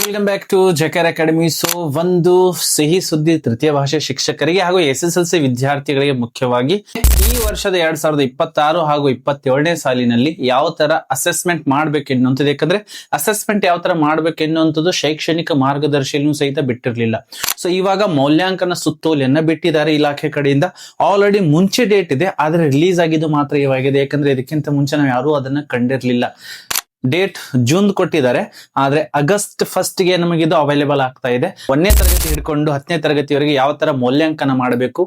Welcome back to JKR academy. So ಒಂದು ಸಿಹಿ ಸುದ್ದಿ ತೃತೀಯ ಭಾಷೆ ಶಿಕ್ಷಕರಿಗೆ ಹಾಗೂ SSLC ವಿದ್ಯಾರ್ಥಿಗಳಿಗೆ ಮುಖ್ಯವಾಗಿ ಈ ವರ್ಷದ 2026 ಹಾಗೂ 27ನೇ ಸಾಲಿನಲ್ಲಿ ಯಾವ ತರ ಅಸೆಸ್ಮೆಂಟ್ ಮಾಡ್ಬೇಕೆನ್ನುವಂಥದ್ದು. ಯಾಕಂದ್ರೆ ಅಸೆಸ್ಮೆಂಟ್ ಯಾವ ತರ ಮಾಡ್ಬೇಕೆನ್ನುವಂಥದ್ದು ಶೈಕ್ಷಣಿಕ ಮಾರ್ಗದರ್ಶಿಯನ್ನು ಸಹಿತ ಬಿಟ್ಟಿರ್ಲಿಲ್ಲ. ಸೊ ಇವಾಗ ಮೌಲ್ಯಾಂಕನ ಸುತ್ತೋಲೆಯನ್ನ ಬಿಟ್ಟಿದ್ದಾರೆ ಇಲಾಖೆ ಕಡೆಯಿಂದ. ಆಲ್ರೆಡಿ ಮುಂಚೆ ಡೇಟ್ ಇದೆ, ಆದ್ರೆ ರಿಲೀಸ್ ಆಗಿದ್ದು ಮಾತ್ರ ಇವಾಗಿದೆ. ಯಾಕಂದ್ರೆ ಇದಕ್ಕಿಂತ ಮುಂಚೆ ನಾವು ಯಾರು ಅದನ್ನ ಕಂಡಿರ್ಲಿಲ್ಲ. ಡೇಟ್ ಜೂನ್ ಕೊಟ್ಟಿದ್ದಾರೆ, ಆದ್ರೆ ಆಗಸ್ಟ್ 1 ಗೆ ನಮಗಿದು ಅವೈಲೇಬಲ್ ಆಗ್ತಾ ಇದೆ. 1ನೇ ತರಗತಿ ಹಿಡ್ಕೊಂಡು 10ನೇ ತರಗತಿವರೆಗೆ ಯಾವ ತರ ಮೌಲ್ಯಾಂಕನ ಮಾಡಬೇಕು,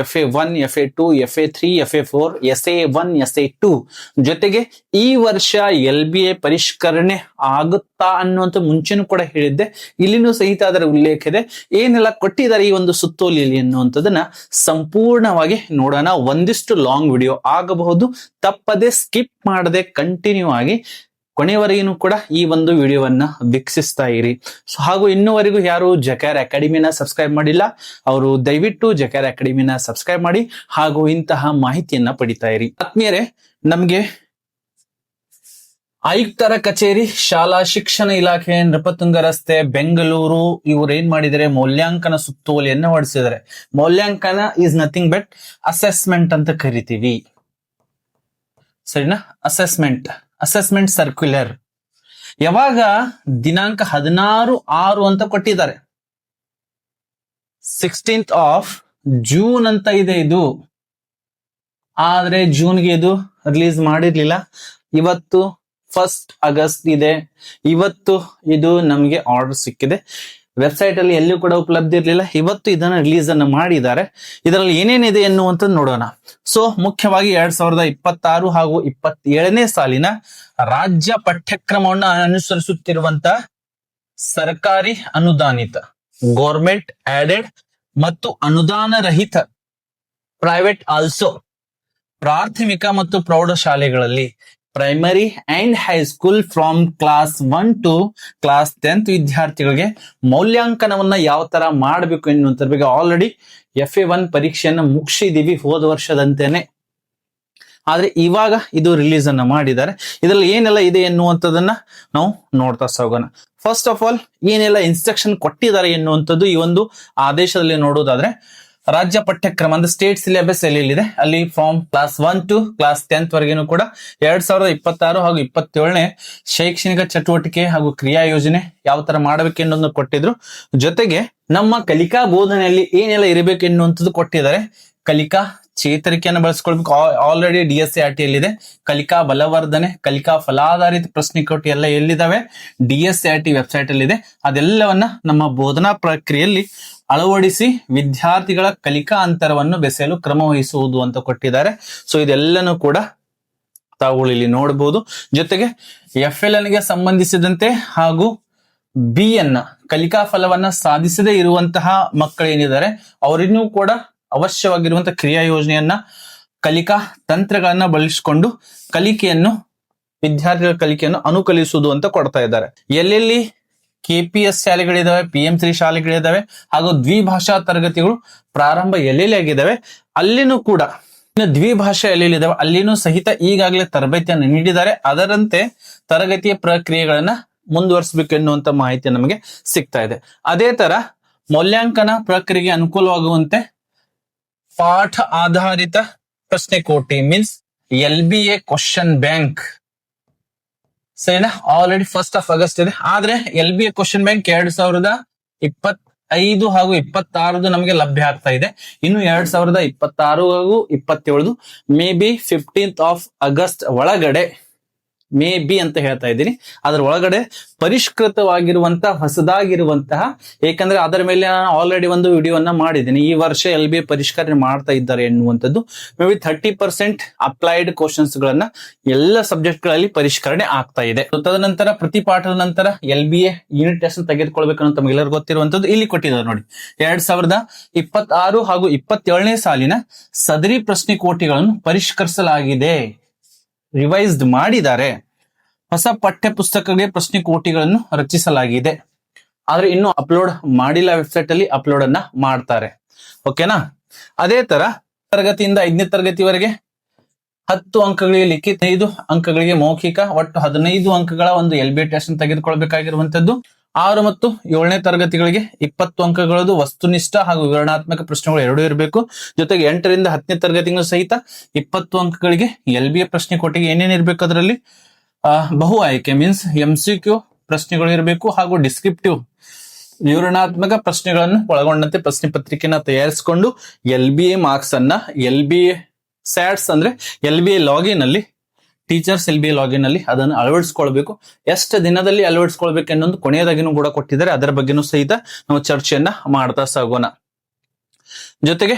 FA1, FA2, FA3, FA4, SA1, SA2 ಜೊತೆಗೆ ಈ ವರ್ಷ LBA ಪರಿಷ್ಕರಣೆ ಆಗುತ್ತಾ ಅನ್ನುವಂತ ಮುಂಚೆನೂ ಕೂಡ ಹೇಳಿದ್ದೆ. ಇಲ್ಲಿನೂ ಸಹಿತ ಅದರ ಉಲ್ಲೇಖ ಇದೆ. ಏನೆಲ್ಲ ಕೊಟ್ಟಿದ್ದಾರೆ ಈ ಒಂದು ಸುತ್ತೋಲೆಯಲ್ಲಿ ಅನ್ನುವಂಥದ್ದನ್ನ ಸಂಪೂರ್ಣವಾಗಿ ನೋಡೋಣ. ಒಂದಿಷ್ಟು ಲಾಂಗ್ ವಿಡಿಯೋ ಆಗಬಹುದು, ತಪ್ಪದೆ ಸ್ಕಿಪ್ ಮಾಡದೆ ಕಂಟಿನ್ಯೂ ಆಗಿ ಕೊನೆಯವರೆಗೂ ಕೂಡ ಈ ಒಂದು ವಿಡಿಯೋವನ್ನ ವೀಕ್ಷಿಸ್ತಾ ಇರಿ. ಸೊ ಹಾಗೂ ಇನ್ನುವರೆಗೂ ಯಾರು ಜೆಕೆಆರ್ ಅಕಾಡೆಮಿನ ಸಬ್ಸ್ಕ್ರೈಬ್ ಮಾಡಿಲ್ಲ ಅವರು ದಯವಿಟ್ಟು ಜೆಕೆಆರ್ ಅಕಾಡೆಮಿನ ಸಬ್ಸ್ಕ್ರೈಬ್ ಮಾಡಿ ಹಾಗೂ ಇಂತಹ ಮಾಹಿತಿಯನ್ನ ಪಡಿತಾ ಇರಿ. ಆತ್ಮೀಯರೇ, ನಮ್ಗೆ ಆಯುಕ್ತರ ಕಚೇರಿ, ಶಾಲಾ ಶಿಕ್ಷಣ ಇಲಾಖೆ, ನೃಪತುಂಗ ರಸ್ತೆ, ಬೆಂಗಳೂರು ಇವ್ರು ಏನ್ ಮಾಡಿದರೆ ಮೌಲ್ಯಾಂಕನ ಸುತ್ತೋಲೆಯನ್ನ ಹೊರಡಿಸಿದ್ದಾರೆ. ಮೌಲ್ಯಾಂಕನ ಈಸ್ ನಥಿಂಗ್ ಬಟ್ ಅಸೆಸ್ಮೆಂಟ್ ಅಂತ ಕರಿತೀವಿ, ಸರಿನಾ? ಅಸೆಸ್ಮೆಂಟ್ ಸರ್ಕ್ಯುಲರ್ ಯಾವಾಗ ದಿನಾಂಕ 16/6 ಅಂತ ಕೊಟ್ಟಿದ್ದಾರೆ. 16th of June ಅಂತ ಇದೆ ಇದು, ಆದ್ರೆ ಜೂನ್ಗೆ ಇದು ರಿಲೀಸ್ ಮಾಡಿರ್ಲಿಲ್ಲ. ಇವತ್ತು 1st August ಇದೆ. ಇವತ್ತು ಇದು ನಮ್ಗೆ ಆರ್ಡರ್ ಸಿಕ್ಕಿದೆ. ವೆಬ್ಸೈಟ್ ಅಲ್ಲಿ ಎಲ್ಲೂ ಕೂಡ ಉಪಲಬ್ಧ ಇರಲಿಲ್ಲ. ಇವತ್ತು ಇದನ್ನ ರಿಲೀಸ್ ಅನ್ನು ಮಾಡಿದ್ದಾರೆ. ಇದರಲ್ಲಿ ಏನೇನಿದೆ ಎನ್ನುವಂಥದ್ದು ನೋಡೋಣ. ಸೊ ಮುಖ್ಯವಾಗಿ 2026 ಹಾಗೂ 27ನೇ ಸಾಲಿನ ರಾಜ್ಯ ಪಠ್ಯಕ್ರಮವನ್ನು ಅನುಸರಿಸುತ್ತಿರುವಂತ ಸರ್ಕಾರಿ ಅನುದಾನಿತ, ಗೌರ್ಮೆಂಟ್ ಆಡೆಡ್ ಮತ್ತು ಅನುದಾನ ರಹಿತ, ಪ್ರೈವೇಟ್ ಆಲ್ಸೋ, ಪ್ರಾಥಮಿಕ ಮತ್ತು ಪ್ರೌಢಶಾಲೆಗಳಲ್ಲಿ primary and high school from class 1 to class 10th ವಿದ್ಯಾರ್ಥಿಗಳಿಗೆ ಮೌಲ್ಯಾಂಕನವನ್ನ ಯಾವ ತರ ಮಾಡಬೇಕು ಎನ್ನುವಂತರ ಬಗ್ಗೆ ಆಲ್ರೆಡಿ FA1 ಪರೀಕ್ಷೆಯನ್ನ ಮುಗಿಸಿದೀವಿ ಹೋದ ವರ್ಷದಂತೆನೆ. ಆದ್ರೆ ಇವಾಗ ಇದು ರಿಲೀಸ್ ಅನ್ನ ಮಾಡಿದ್ದಾರೆ. ಇದರಲ್ಲಿ ಏನೆಲ್ಲ ಇದೆ ಎನ್ನುವಂಥದ್ದನ್ನ ನಾವು ನೋಡ್ತಾ ಹೋಗೋಣ. ಫಸ್ಟ್ ಆಫ್ ಆಲ್ ಏನೆಲ್ಲ ಇನ್ಸ್ಟ್ರಕ್ಷನ್ ಕೊಟ್ಟಿದ್ದಾರೆ ಎನ್ನುವಂಥದ್ದು ಈ ಒಂದು ಆದೇಶದಲ್ಲಿ ನೋಡೋದಾದ್ರೆ, ರಾಜ್ಯ ಪಠ್ಯಕ್ರಮ ಅಂದ್ರೆ ಸ್ಟೇಟ್ ಸಿಲೆಬಸ್ ಎಲ್ಲಿದೆ ಅಲ್ಲಿ from class 1 to class 10th ವರೆಗೂ ಕೂಡ 2026 ಹಾಗೂ 27ನೇ ಶೈಕ್ಷಣಿಕ ಚಟುವಟಿಕೆ ಹಾಗೂ ಕ್ರಿಯಾ ಯೋಜನೆ ಯಾವ ತರ ಮಾಡಬೇಕು ಎನ್ನುವುದನ್ನು ಕೊಟ್ಟಿದ್ರು. ಜೊತೆಗೆ ನಮ್ಮ ಕಲಿಕಾ ಬೋಧನೆಯಲ್ಲಿ ಏನೆಲ್ಲ ಇರಬೇಕು ಎನ್ನುವಂಥದ್ದು ಕೊಟ್ಟಿದ್ದಾರೆ. ಕಲಿಕಾ ಚೇತರಿಕೆಯನ್ನು ಬಳಸ್ಕೊಳ್ಬೇಕು. Already DSCRT ಯಲ್ಲಿದೆ. ಕಲಿಕಾ ಬಲವರ್ಧನೆ, ಕಲಿಕಾ ಫಲಾಧಾರಿತ ಪ್ರಶ್ನೆಕೋಟಿ ಎಲ್ಲ ಎಲ್ಲಿದ್ದಾವೆ, DSCRT ವೆಬ್ಸೈಟ್ ಅಲ್ಲಿ ಇದೆ. ಅದೆಲ್ಲವನ್ನ ನಮ್ಮ ಬೋಧನಾ ಪ್ರಕ್ರಿಯೆಯಲ್ಲಿ ಅಳವಡಿಸಿ ವಿದ್ಯಾರ್ಥಿಗಳ ಕಲಿಕಾ ಅಂತರವನ್ನು ಬೆಸೆಯಲು ಕ್ರಮ ವಹಿಸುವುದು ಅಂತ ಕೊಟ್ಟಿದ್ದಾರೆ. ಸೊ ಇದೆಲ್ಲನೂ ಕೂಡ ತಾವು ಇಲ್ಲಿ ನೋಡಬಹುದು. ಜೊತೆಗೆ FLN ಗೆ ಸಂಬಂಧಿಸಿದಂತೆ ಹಾಗೂ BN ಕಲಿಕಾ ಫಲವನ್ನ ಸಾಧಿಸದೇ ಇರುವಂತಹ ಮಕ್ಕಳೇನಿದ್ದಾರೆ ಅವರಿಗೂ ಕೂಡ ಅವಶ್ಯವಾಗಿರುವಂತಹ ಕ್ರಿಯಾ ಯೋಜನೆಯನ್ನ, ಕಲಿಕಾ ತಂತ್ರಗಳನ್ನ ಬಳಸಿಕೊಂಡು ವಿದ್ಯಾರ್ಥಿಗಳ ಕಲಿಕೆಯನ್ನು ಅನುಕಲಿಸುವುದು ಅಂತ ಕೊಡ್ತಾ ಇದ್ದಾರೆ. ಎಲ್ಲೆಲ್ಲಿ KPS ಶಾಲೆಗಳಿದಾವೆ, PM3 ಶಾಲೆಗಳಿದಾವೆ ಹಾಗೂ ದ್ವಿಭಾಷಾ ತರಗತಿಗಳು ಪ್ರಾರಂಭ ಎಲ್ಲೆಲ್ಲಿ ಆಗಿದ್ದಾವೆ ಅಲ್ಲಿನೂ ಕೂಡ ದ್ವಿಭಾಷಾ ಎಲ್ಲೆಲ್ಲಿದಾವೆ ಅಲ್ಲಿನೂ ಸಹಿತ ಈಗಾಗಲೇ ತರಬೇತಿಯನ್ನು ನೀಡಿದ್ದಾರೆ. ಅದರಂತೆ ತರಗತಿಯ ಪ್ರಕ್ರಿಯೆಗಳನ್ನ ಮುಂದುವರಿಸಬೇಕು ಎನ್ನುವಂತ ಮಾಹಿತಿ ನಮಗೆ ಸಿಗ್ತಾ ಇದೆ. ಅದೇ ತರ ಮೌಲ್ಯಾಂಕನ ಪ್ರಕ್ರಿಯೆಗೆ ಅನುಕೂಲವಾಗುವಂತೆ ಪಾಠ ಆಧಾರಿತ ಪ್ರಶ್ನೆಕೋಟಿ ಮೀನ್ಸ್ LBA ಕ್ವಶನ್ ಬ್ಯಾಂಕ್, ಸರಿನಾ? ಆಲ್ರೆಡಿ 1st of August ಇದೆ. ಆದ್ರೆ LBA ಕ್ವಶನ್ ಬ್ಯಾಂಕ್ 2025 ಹಾಗೂ 26 ನಮಗೆ ಲಭ್ಯ ಆಗ್ತಾ ಇದೆ. ಇನ್ನು 2026 ಹಾಗೂ 27 may be 15th of August ಒಳಗಡೆ, ಮೇ ಬಿ ಅಂತ ಹೇಳ್ತಾ ಇದ್ದೀನಿ, ಅದರ ಒಳಗಡೆ ಪರಿಷ್ಕೃತವಾಗಿರುವಂತಹ ಹೊಸದಾಗಿರುವಂತಹ, ಏಕೆಂದ್ರೆ ಅದರ ಮೇಲೆ ನಾನು ಆಲ್ರೆಡಿ ಒಂದು ವಿಡಿಯೋವನ್ನ ಮಾಡಿದ್ದೀನಿ. ಈ ವರ್ಷ LBA ಪರಿಷ್ಕರಣೆ ಮಾಡ್ತಾ ಇದ್ದಾರೆ ಎನ್ನುವಂಥದ್ದು. ಮೇ ಬಿ 30% ಅಪ್ಲೈಡ್ ಕ್ವಶನ್ಸ್ ಗಳನ್ನ ಎಲ್ಲ ಸಬ್ಜೆಕ್ಟ್ ಗಳಲ್ಲಿ ಪರಿಷ್ಕರಣೆ ಆಗ್ತಾ ಇದೆ. ತದನಂತರ ಪ್ರತಿ ಪಾಠದ ನಂತರ LBA ಯೂನಿಟ್ ಟೆಸ್ಟ್ ತೆಗೆದುಕೊಳ್ಬೇಕು ಅಂತ ತಮಗೆಲ್ಲರಿಗೂ ಗೊತ್ತಿರುವಂತದ್ದು ಇಲ್ಲಿ ಕೊಟ್ಟಿದ್ದಾರೆ ನೋಡಿ. 2026 ಹಾಗೂ 27ನೇ ಸಾಲಿನ ಸದರಿ ಪ್ರಶ್ನೆ ಕೋಟಿಗಳನ್ನು ಪರಿಷ್ಕರಿಸಲಾಗಿದೆ, ರಿವೈಸ್ಡ್ ಮಾಡಿದ್ದಾರೆ. ಹೊಸ ಪಠ್ಯ ಪುಸ್ತಕಗಳಿಗೆ ಪ್ರಶ್ನೆ ಕೋಟಿಗಳನ್ನು ರಚಿಸಲಾಗಿದೆ. ಆದ್ರೆ ಇನ್ನು ಅಪ್ಲೋಡ್ ಮಾಡಿಲ್ಲ, ವೆಬ್ಸೈಟ್ ಅಲ್ಲಿ ಅಪ್ಲೋಡ್ ಅನ್ನ ಮಾಡ್ತಾರೆ. ಓಕೆನಾ? ಅದೇ ತರ ತರಗತಿಯಿಂದ 5ನೇ ತರಗತಿವರೆಗೆ 10 ಅಂಕಗಳಿಗೆ ಲಿಖಿತ, 5 ಅಂಕಗಳಿಗೆ ಮೌಖಿಕ, ಒಟ್ಟು 15 ಅಂಕಗಳ ಒಂದು LBA ಟೆಸ್ಟ್ ತೆಗೆದುಕೊಳ್ಬೇಕಾಗಿರುವಂತದ್ದು. 6 ಮತ್ತು 7ನೇ ತರಗತಿಗಳಿಗೆ 20 ಅಂಕಗಳದು ವಸ್ತುನಿಷ್ಠ ಹಾಗೂ ವಿವರಣಾತ್ಮಕ ಪ್ರಶ್ನೆಗಳು ಎರಡೂ ಇರಬೇಕು. ಜೊತೆಗೆ 8ರಿಂದ 10ನೇ ತರಗತಿಗಳು ಸಹಿತ 20 ಅಂಕಗಳಿಗೆ LBA ಪ್ರಶ್ನೆ ಕೋಟಿಗೆ ಏನೇನ್ ಇರ್ಬೇಕು ಅದರಲ್ಲಿ ಬಹು ಆಯ್ಕೆ ಮೀನ್ಸ್ MCQ ಪ್ರಶ್ನೆಗಳು ಇರಬೇಕು ಹಾಗೂ ಡಿಸ್ಕ್ರಿಪ್ಟಿವ್ ವಿವರಣಾತ್ಮಕ ಪ್ರಶ್ನೆಗಳನ್ನು ಒಳಗೊಂಡಂತೆ ಪ್ರಶ್ನೆ ಪತ್ರಿಕೆನ ತಯಾರಿಸಿಕೊಂಡು LBA ಮಾರ್ಕ್ಸ್ ಅನ್ನ LBA ಸ್ಯಾಟ್ಸ್ ಅಂದ್ರೆ LBA ಲಾಗಿನ್ ಅಲ್ಲಿ ಟೀಚರ್ಸ್ LBA ಲಾಗಿನ್ ಅಲ್ಲಿ ಅದನ್ನು ಅಳವಡಿಸ್ಕೊಳ್ಬೇಕು. ಎಷ್ಟು ದಿನದಲ್ಲಿ ಅಳವಡಿಸ್ಕೊಳ್ಬೇಕು ಅನ್ನೋದು ಕೊನೆಯದಾಗಿನೂ ಕೂಡ ಕೊಟ್ಟಿದ್ದಾರೆ. ಅದರ ಬಗ್ಗೆನೂ ಸಹಿತ ನಾವು ಚರ್ಚೆಯನ್ನ ಮಾಡ್ತಾ ಸಾಗೋಣ. ಜೊತೆಗೆ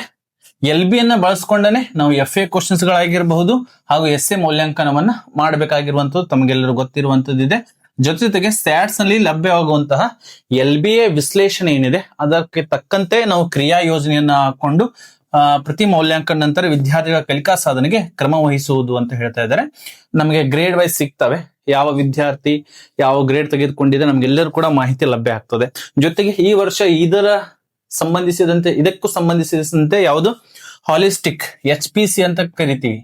LBA ಅನ್ನ ಬಳಸ್ಕೊಂಡನೆ ನಾವು FA ಕ್ವಶನ್ಸ್ ಗಳಾಗಿರಬಹುದು ಹಾಗೂ SA ಮೌಲ್ಯಾಂಕನವನ್ನ ಮಾಡಬೇಕಾಗಿರುವಂತದ್ದು ತಮಗೆಲ್ಲರೂ ಗೊತ್ತಿರುವಂತದ್ದಿದೆ. ಜೊತೆಗೆ ಸ್ಯಾಟ್ಸ್ ನಲ್ಲಿ ಲಭ್ಯವಾಗುವಂತಹ LBA ವಿಶ್ಲೇಷಣೆ ಏನಿದೆ ಅದಕ್ಕೆ ತಕ್ಕಂತೆ ನಾವು ಕ್ರಿಯಾ ಯೋಜನೆಯನ್ನ ಹಾಕೊಂಡು ಪ್ರತಿ ಮೌಲ್ಯಾಂಕನ ನಂತರ ವಿದ್ಯಾರ್ಥಿಗಳ ಕಲಿಕಾ ಸಾಧನೆಗೆ ಕ್ರಮ ವಹಿಸುವುದು ಅಂತ ಹೇಳ್ತಾ ಇದ್ದಾರೆ. ನಮಗೆ ಗ್ರೇಡ್ ವೈಸ್ ಸಿಗ್ತವೆ, ಯಾವ ವಿದ್ಯಾರ್ಥಿ ಯಾವ ಗ್ರೇಡ್ ತೆಗೆದುಕೊಂಡಿದೆ ನಮ್ಗೆಲ್ಲರೂ ಕೂಡ ಮಾಹಿತಿ ಲಭ್ಯ ಆಗ್ತದೆ. ಜೊತೆಗೆ ಈ ವರ್ಷ ಇದಕ್ಕೂ ಸಂಬಂಧಿಸಿದಂತೆ ಯಾವುದು ಹಾಲಿಸ್ಟಿಕ್ HPC ಅಂತ ಕರಿತೀವಿ,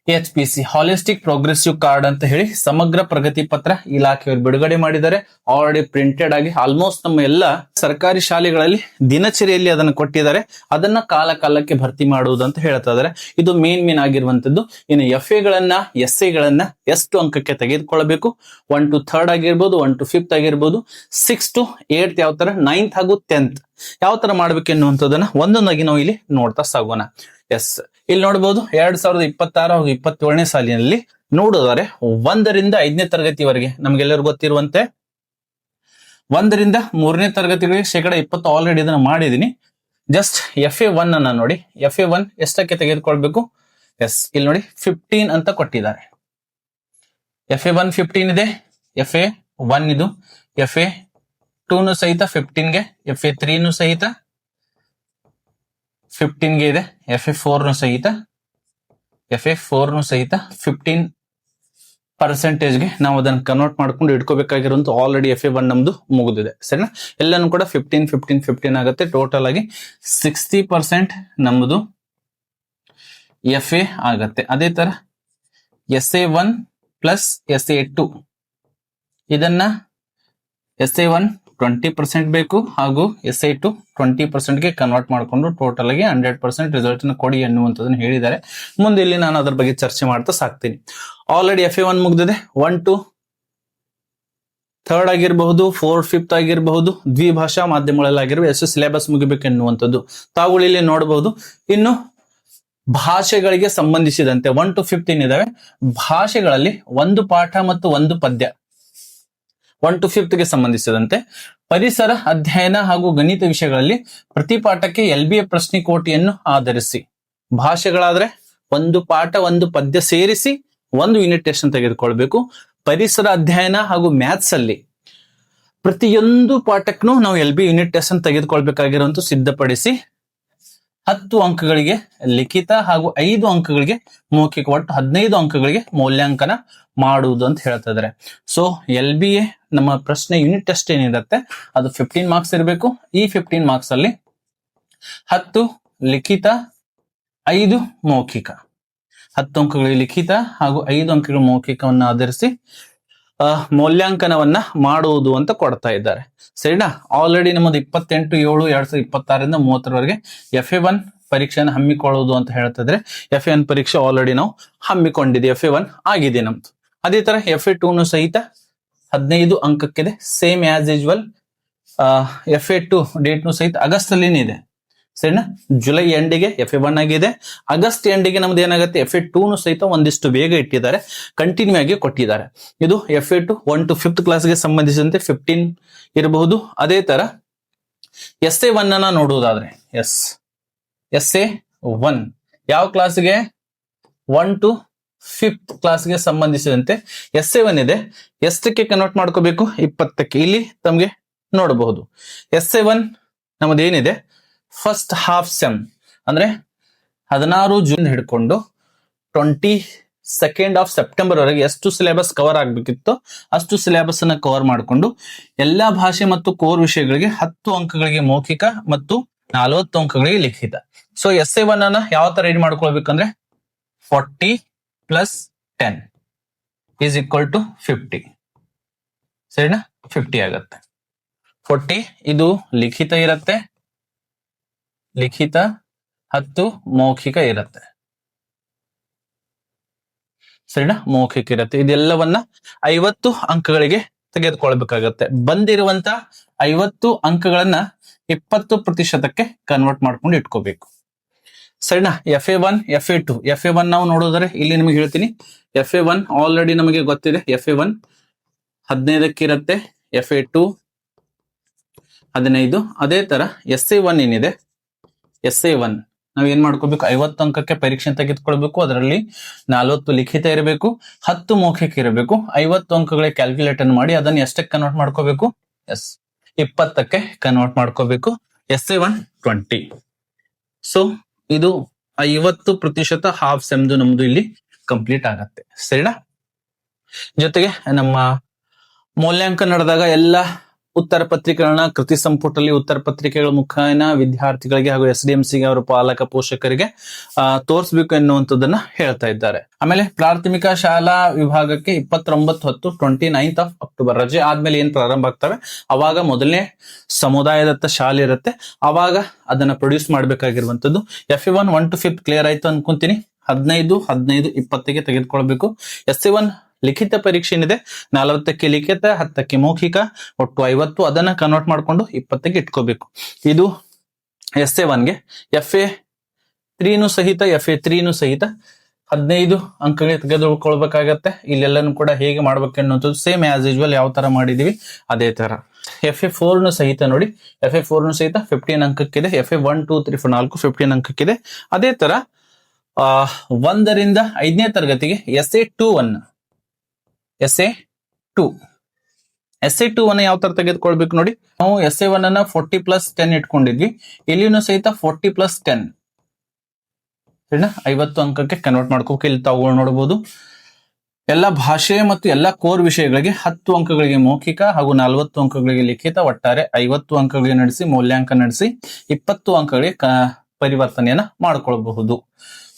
HPC ಹಾಲಿಸ್ಟಿಕ್ ಪ್ರೋಗ್ರೆಸಿವ್ ಕಾರ್ಡ್ ಅಂತ ಹೇಳಿ ಸಮಗ್ರ ಪ್ರಗತಿ ಪತ್ರ ಇಲಾಖೆಯವರು ಬಿಡುಗಡೆ ಮಾಡಿದ್ದಾರೆ. ಆಲ್ರೆಡಿ ಪ್ರಿಂಟೆಡ್ ಆಗಿ ಆಲ್ಮೋಸ್ಟ್ ನಮ್ಮ ಎಲ್ಲ ಸರ್ಕಾರಿ ಶಾಲೆಗಳಲ್ಲಿ ದಿನಚರಿಯಲ್ಲಿ ಅದನ್ನು ಕೊಟ್ಟಿದ್ದಾರೆ. ಅದನ್ನ ಕಾಲ ಕಾಲಕ್ಕೆ ಭರ್ತಿ ಮಾಡುವುದು ಅಂತ ಹೇಳ್ತಾ ಇದ್ದಾರೆ. ಇದು ಮೇನ್ ಆಗಿರುವಂತದ್ದು. ಇನ್ನು FA ಗಳನ್ನ SA ಗಳನ್ನ ಎಷ್ಟು ಅಂಕಕ್ಕೆ ತೆಗೆದುಕೊಳ್ಳಬೇಕು, 1 to 3rd ಆಗಿರ್ಬೋದು, 1 to 5th ಆಗಿರ್ಬೋದು, 6th to 8th ಯಾವ ತರ, 9th ಹಾಗೂ 10th ಯಾವ ತರ ಮಾಡ್ಬೇಕು ಎನ್ನುವಂಥದ್ದನ್ನ ಒಂದೊಂದಾಗಿ ನಾವು ಇಲ್ಲಿ ನೋಡ್ತಾ ಸಾಗೋಣ. ಇಲ್ಲಿ ನೋಡಬಹುದು 2026 ಹಾಗೂ 27ನೇ ಸಾಲಿನಲ್ಲಿ ನೋಡಿದರೆ 1ರಿಂದ 5ನೇ ತರಗತಿವರೆಗೆ ನಮ್ಗೆಲ್ಲರೂ ಗೊತ್ತಿರುವಂತೆ 1ರಿಂದ 3ನೇ ತರಗತಿಗಳಿಗೆ 20% ಆಲ್ರೆಡಿ ಇದನ್ನ ಮಾಡಿದೀನಿ. ಜಸ್ಟ್ FA1 ಅನ್ನ ನೋಡಿ, FA1 ಎಷ್ಟಕ್ಕೆ ತೆಗೆದುಕೊಳ್ಬೇಕು, ಇಲ್ಲಿ ನೋಡಿ 15 ಅಂತ ಕೊಟ್ಟಿದ್ದಾರೆ. FA1 15 ಇದೆ, FA1 ಇದು, FA2 ಸಹಿತ 15ಗೆ, FA3 ಸಹಿತ 15ಗೆ ಇದೆ, FA4 ಸಹಿತ 15%ಗೆ ನಾವು ಅದನ್ನ ಕನ್ವರ್ಟ್ ಮಾಡ್ಕೊಂಡು ಇಟ್ಕೋಬೇಕಾಗಿರುವಂತ ಆಲ್ರೆಡಿ FA1 ನಮ್ದು ಮುಗಿದಿದೆ. ಸರಿನಾ? ಎಲ್ಲಾನು ಕೂಡ 15 ಆಗುತ್ತೆ. ಟೋಟಲ್ ಆಗಿ 60% ನಮ್ದು FA ಆಗತ್ತೆ. ಅದೇ ತರ SA1 ಪ್ಲಸ್ SA2 ಇದನ್ನ SA1 20% ಬೇಕು ಹಾಗೂ SA2 20%ಗೆ ಕನ್ವರ್ಟ್ ಮಾಡಿಕೊಂಡು ಟೋಟಲ್ ಆಗಿ 100% ರಿಸಲ್ಟ್ ನ ಕೊಡಿ ಅನ್ನುವಂಥದ್ದನ್ನು ಹೇಳಿದ್ದಾರೆ. ಮುಂದೆ ಇಲ್ಲಿ ನಾನು ಅದ್ರ ಬಗ್ಗೆ ಚರ್ಚೆ ಮಾಡ್ತಾ ಸಾಕ್ತೀನಿ. ಆಲ್ರೆಡಿ FA1 ಮುಗಿದಿದೆ. 1 to 3rd ಆಗಿರಬಹುದು, 4th 5th ಆಗಿರಬಹುದು, ದ್ವಿಭಾಷಾ ಮಾಧ್ಯಮಗಳಲ್ಲಾಗಿರುವ ಎಷ್ಟು ಸಿಲೆಬಸ್ ಮುಗಿಬೇಕು ಎನ್ನುವಂಥದ್ದು ತಾವುಗಳು ಇಲ್ಲಿ ನೋಡಬಹುದು. ಇನ್ನು ಭಾಷೆಗಳಿಗೆ ಸಂಬಂಧಿಸಿದಂತೆ 1 to 5th ಏನಿದಾವೆ ಭಾಷೆಗಳಲ್ಲಿ ಒಂದು ಪಾಠ ಮತ್ತು ಒಂದು ಪದ್ಯ 1 to 5th ಗೆ ಸಂಬಂಧಿಸಿದಂತೆ ಪರಿಸರ ಅಧ್ಯಯನ ಹಾಗೂ ಗಣಿತ ವಿಷಯಗಳಲ್ಲಿ ಪ್ರತಿ ಪಾಠಕ್ಕೆ LBA ಪ್ರಶ್ನೆ ಕೋಟಿಯನ್ನು ಆಧರಿಸಿ ಭಾಷೆಗಳಾದ್ರೆ ಒಂದು ಪಾಠ ಒಂದು ಪದ್ಯ ಸೇರಿಸಿ 1 ಯೂನಿಟ್ ಟೆಸ್ಟ್ ತೆಗೆದುಕೊಳ್ಬೇಕು. ಪರಿಸರ ಅಧ್ಯಯನ ಹಾಗೂ ಮ್ಯಾಥ್ಸ್ ಅಲ್ಲಿ ಪ್ರತಿಯೊಂದು ಪಾಠಕ್ಕೂ ನಾವು LBA ಯೂನಿಟ್ ಟೆಸ್ಟ್ ಅನ್ನು ತೆಗೆದುಕೊಳ್ಬೇಕಾಗಿರುವಂತ ಸಿದ್ಧಪಡಿಸಿ 10 ಅಂಕಗಳಿಗೆ ಲಿಖಿತ ಹಾಗೂ 5 ಅಂಕಗಳಿಗೆ ಮೌಖಿಕ, ಒಟ್ಟು 15 ಅಂಕಗಳಿಗೆ ಮೌಲ್ಯಾಂಕನ ಮಾಡುವುದು ಅಂತ ಹೇಳ್ತಾ ಇದ್ದಾರೆ. ಸೊ LBA ನಮ್ಮ ಪ್ರಶ್ನೆ ಯೂನಿಟ್ ಟೆಸ್ಟ್ ಏನಿರುತ್ತೆ ಅದು 15 ಮಾರ್ಕ್ಸ್ ಇರಬೇಕು. ಈ 15 ಮಾರ್ಕ್ಸ್ ಅಲ್ಲಿ 10 ಲಿಖಿತ 5 ಮೌಖಿಕ, 10 ಅಂಕಗಳಿಗೆ ಲಿಖಿತ ಹಾಗೂ 5 ಅಂಕಗಳ ಮೌಖಿಕವನ್ನು ಆಧರಿಸಿ ಮೌಲ್ಯಾಂಕನವನ್ನ ಮಾಡುವುದು ಅಂತ ಕೊಡ್ತಾ ಇದ್ದಾರೆ. ಸರಿನಾ? ಆಲ್ರೆಡಿ ನಮ್ಮದು 28/7/2026 30ರವರೆಗೆ FA1 ಪರೀಕ್ಷೆಯನ್ನು ಹಮ್ಮಿಕೊಳ್ಳುವುದು ಅಂತ ಹೇಳ್ತಿದ್ರೆ FA1 ಪರೀಕ್ಷೆ ಆಲ್ರೆಡಿ ನಾವು ಹಮ್ಮಿಕೊಂಡಿದೆ, FA1 ಆಗಿದೆ ನಮ್ದು. ಅದೇ ತರ FA2 ಸಹಿತ 15 ಅಂಕಕ್ಕಿದೆ, same as usual. FA2 date ಸಹಿತ ಆಗಸ್ಟ್ ಅಲ್ಲಿ ಇದೆ. ಸರಿನಾ? ಜುಲೈ ಎಂಡಿಗೆ FA1 ಆಗಿದೆ, ಆಗಸ್ಟ್ ಎಂಡಿಗೆ ನಮ್ದು ಏನಾಗುತ್ತೆ FA2 ಸಹಿತ ಒಂದಿಷ್ಟು ಬೇಗ ಇಟ್ಟಿದ್ದಾರೆ, ಕಂಟಿನ್ಯೂ ಆಗಿ ಕೊಟ್ಟಿದ್ದಾರೆ. ಇದು FA2 1 to 5th ಕ್ಲಾಸ್ಗೆ ಸಂಬಂಧಿಸಿದಂತೆ 15 ಇರಬಹುದು. ಅದೇ ತರ SA1 ಅನ್ನ ನೋಡುವುದಾದ್ರೆ SA1 ಯಾವ ಕ್ಲಾಸ್ಗೆ 1 to 5th ಕ್ಲಾಸ್ಗೆ ಸಂಬಂಧಿಸಿದಂತೆ SA1 ಇದೆ. ಎಷ್ಟಕ್ಕೆ ಕನ್ವರ್ಟ್ ಮಾಡ್ಕೋಬೇಕು, 20ಕ್ಕೆ. ಇಲ್ಲಿ ತಮ್ಗೆ ನೋಡಬಹುದು SA1 ನಮ್ಮದೇನಿದೆ ಫಸ್ಟ್ ಹಾಫ್ ಸೆಮ್ ಅಂದ್ರೆ 16 ಜೂನ್ ಹಿಡ್ಕೊಂಡು 22nd ಸೆಪ್ಟೆಂಬರ್ ವರೆಗೆ ಎಷ್ಟು ಸಿಲೆಬಸ್ ಕವರ್ ಆಗ್ಬೇಕಿತ್ತು ಅಷ್ಟು ಸಿಲೆಬಸ್ ಅನ್ನ ಕವರ್ ಮಾಡಿಕೊಂಡು ಎಲ್ಲಾ ಭಾಷೆ ಮತ್ತು ಕೋರ್ ವಿಷಯಗಳಿಗೆ 10 ಅಂಕಗಳಿಗೆ ಮೌಖಿಕ ಮತ್ತು 40 ಅಂಕಗಳಿಗೆ ಲಿಖಿತ. ಸೊ SA1 ಅನ್ನ ಯಾವ ತರ ರೀಡ್ ಮಾಡ್ಕೊಳ್ಬೇಕಂದ್ರೆ 40 + 10 = 50. ಸರಿನಾ? 50 ಆಗತ್ತೆ. 40 ಇದು ಲಿಖಿತ ಇರತ್ತೆ, ಲಿಖಿತ 10 ಮೌಖಿಕ ಇರತ್ತೆ. ಸರಿನಾ? ಮೌಖಿಕ ಇರತ್ತೆ. ಇದೆಲ್ಲವನ್ನ 50 ಅಂಕಗಳಿಗೆ ತೆಗೆದುಕೊಳ್ಬೇಕಾಗತ್ತೆ. ಬಂದಿರುವಂತ 50 ಅಂಕಗಳನ್ನ 20% ಕನ್ವರ್ಟ್ ಮಾಡ್ಕೊಂಡು ಇಟ್ಕೋಬೇಕು. ಸರಿನಾ? FA1 FA2 FA1 ನಾವು ನೋಡೋದಾದ್ರೆ ಇಲ್ಲಿ ನಿಮಗೆ ಹೇಳ್ತೀನಿ. FA1 ಆಲ್ರೆಡಿ ನಮಗೆ ಗೊತ್ತಿದೆ. FA1 15 ಇರುತ್ತೆ, FA2 15. ಅದೇ ತರ SA1 ಏನಿದೆ, SA1 ನಾವ್ ಏನ್ ಮಾಡ್ಕೋಬೇಕು, 50 ಅಂಕಕ್ಕೆ ಪರೀಕ್ಷೆ ತೆಗೆದುಕೊಳ್ಬೇಕು. ಅದರಲ್ಲಿ 40 ಲಿಖಿತ ಇರಬೇಕು, 10 ಮೌಖಿಕ ಇರಬೇಕು. 50 ಅಂಕಗಳಿಗೆ ಕ್ಯಾಲ್ಕುಲೇಟ್ ಮಾಡಿ ಅದನ್ನ ಎಷ್ಟಕ್ಕೆ ಕನ್ವರ್ಟ್ ಮಾಡ್ಕೋಬೇಕು, 20ಕ್ಕೆ ಕನ್ವರ್ಟ್ ಮಾಡ್ಕೋಬೇಕು. SA1 20. ಸೊ ಇದು 50% ಹಾಫ್ ಸೆಮ್ದು ನಮ್ದು ಇಲ್ಲಿ ಕಂಪ್ಲೀಟ್ ಆಗತ್ತೆ. ಸರಿನಾ? ಜೊತೆಗೆ ನಮ್ಮ ಮೌಲ್ಯಾಂಕನ ನಡೆದಾಗ ಎಲ್ಲ ಉತ್ತರ ಪತ್ರಿಕೆಗಳನ್ನ ಕೃತಿ ಸಂಪುಟದಲ್ಲಿ ಉತ್ತರ ಪತ್ರಿಕೆಗಳ ಮುಖಾಯನ ವಿದ್ಯಾರ್ಥಿಗಳಿಗೆ ಹಾಗೂ SDMC ಗೆ ಅವರ ಪಾಲಕ ಪೋಷಕರಿಗೆ ತೋರಿಸಬೇಕು ಎನ್ನುವಂಥದ್ದನ್ನ ಹೇಳ್ತಾ ಇದ್ದಾರೆ. ಆಮೇಲೆ ಪ್ರಾಥಮಿಕ ಶಾಲಾ ವಿಭಾಗಕ್ಕೆ 29/10 29th ಅಕ್ಟೋಬರ್ ರಜೆ ಆದ್ಮೇಲೆ ಏನ್ ಪ್ರಾರಂಭ ಆಗ್ತವೆ ಅವಾಗ ಮೊದಲನೇ ಸಮುದಾಯದತ್ತ ಶಾಲೆ ಇರುತ್ತೆ, ಅವಾಗ ಅದನ್ನ ಪ್ರೊಡ್ಯೂಸ್ ಮಾಡ್ಬೇಕಾಗಿರುವಂತದ್ದು. FA1 1 to 5 ಕ್ಲಿಯರ್ ಆಯ್ತು ಅನ್ಕೊಂತೀನಿ. 15 15 20ಗೆ ತೆಗೆದುಕೊಳ್ಬೇಕು. SA1 ಲಿಖಿತ ಪರೀಕ್ಷೆ ಏನಿದೆ 40ಕ್ಕೆ ಲಿಖಿತ, 10ಕ್ಕೆ ಮೌಖಿಕ, ಒಟ್ಟು 50. ಅದನ್ನ ಕನ್ವರ್ಟ್ ಮಾಡ್ಕೊಂಡು 20ಕ್ಕೆ ಇಟ್ಕೋಬೇಕು. ಇದು SA1ಗೆ. FA3 ಸಹಿತ FA3 ಸಹಿತ 15 ಅಂಕಗಳಿಗೆ ತೆಗೆದುಕೊಳ್ಬೇಕಾಗತ್ತೆ. ಇಲ್ಲೆಲ್ಲನೂ ಕೂಡ ಹೇಗೆ ಮಾಡ್ಬೇಕು ಅನ್ನೋದು ಸೇಮ್ ಆಸ್ ಯೂಶುವಲ್ ಯಾವ ತರ ಮಾಡಿದೀವಿ ಅದೇ ತರ. FA4 ಸಹಿತ ನೋಡಿ, FA4 ಸಹಿತ 15 ಅಂಕಕ್ಕಿದೆ. FA1 2 3 4 15 ಅಂಕಕ್ಕಿದೆ. ಅದೇ ತರ 1 ರಿಂದ 5ನೇ ತರಗತಿಗೆ SA2 ಅನ್ನ ಯಾವ ತರ ತೆಗೆದುಕೊಳ್ಬೇಕು ನೋಡಿ. ನಾವು SA1 ಅನ್ನ 40+10 ಇಟ್ಕೊಂಡಿದ್ವಿ, ಇಲ್ಲಿನೂ ಸಹಿತ 40+10 50 ಅಂಕಕ್ಕೆ ಕನ್ವರ್ಟ್ ಮಾಡ್ಕೋಬೇಕು. ಇಲ್ಲಿ ತಾವು ನೋಡಬಹುದು ಎಲ್ಲ ಭಾಷೆ ಮತ್ತು ಎಲ್ಲ ಕೋರ್ ವಿಷಯಗಳಿಗೆ 10 ಅಂಕಗಳಿಗೆ ಮೌಖಿಕ ಹಾಗೂ 40 ಅಂಕಗಳಿಗೆ ಲಿಖಿತ, ಒಟ್ಟಾರೆ 50 ಅಂಕಗಳಿಗೆ ನಡೆಸಿ ಮೌಲ್ಯಾಂಕನ ನಡೆಸಿ 20 ಅಂಕಗಳಿಗೆ ಪರಿವರ್ತನೆಯನ್ನ ಮಾಡ್ಕೊಳ್ಬಹುದು.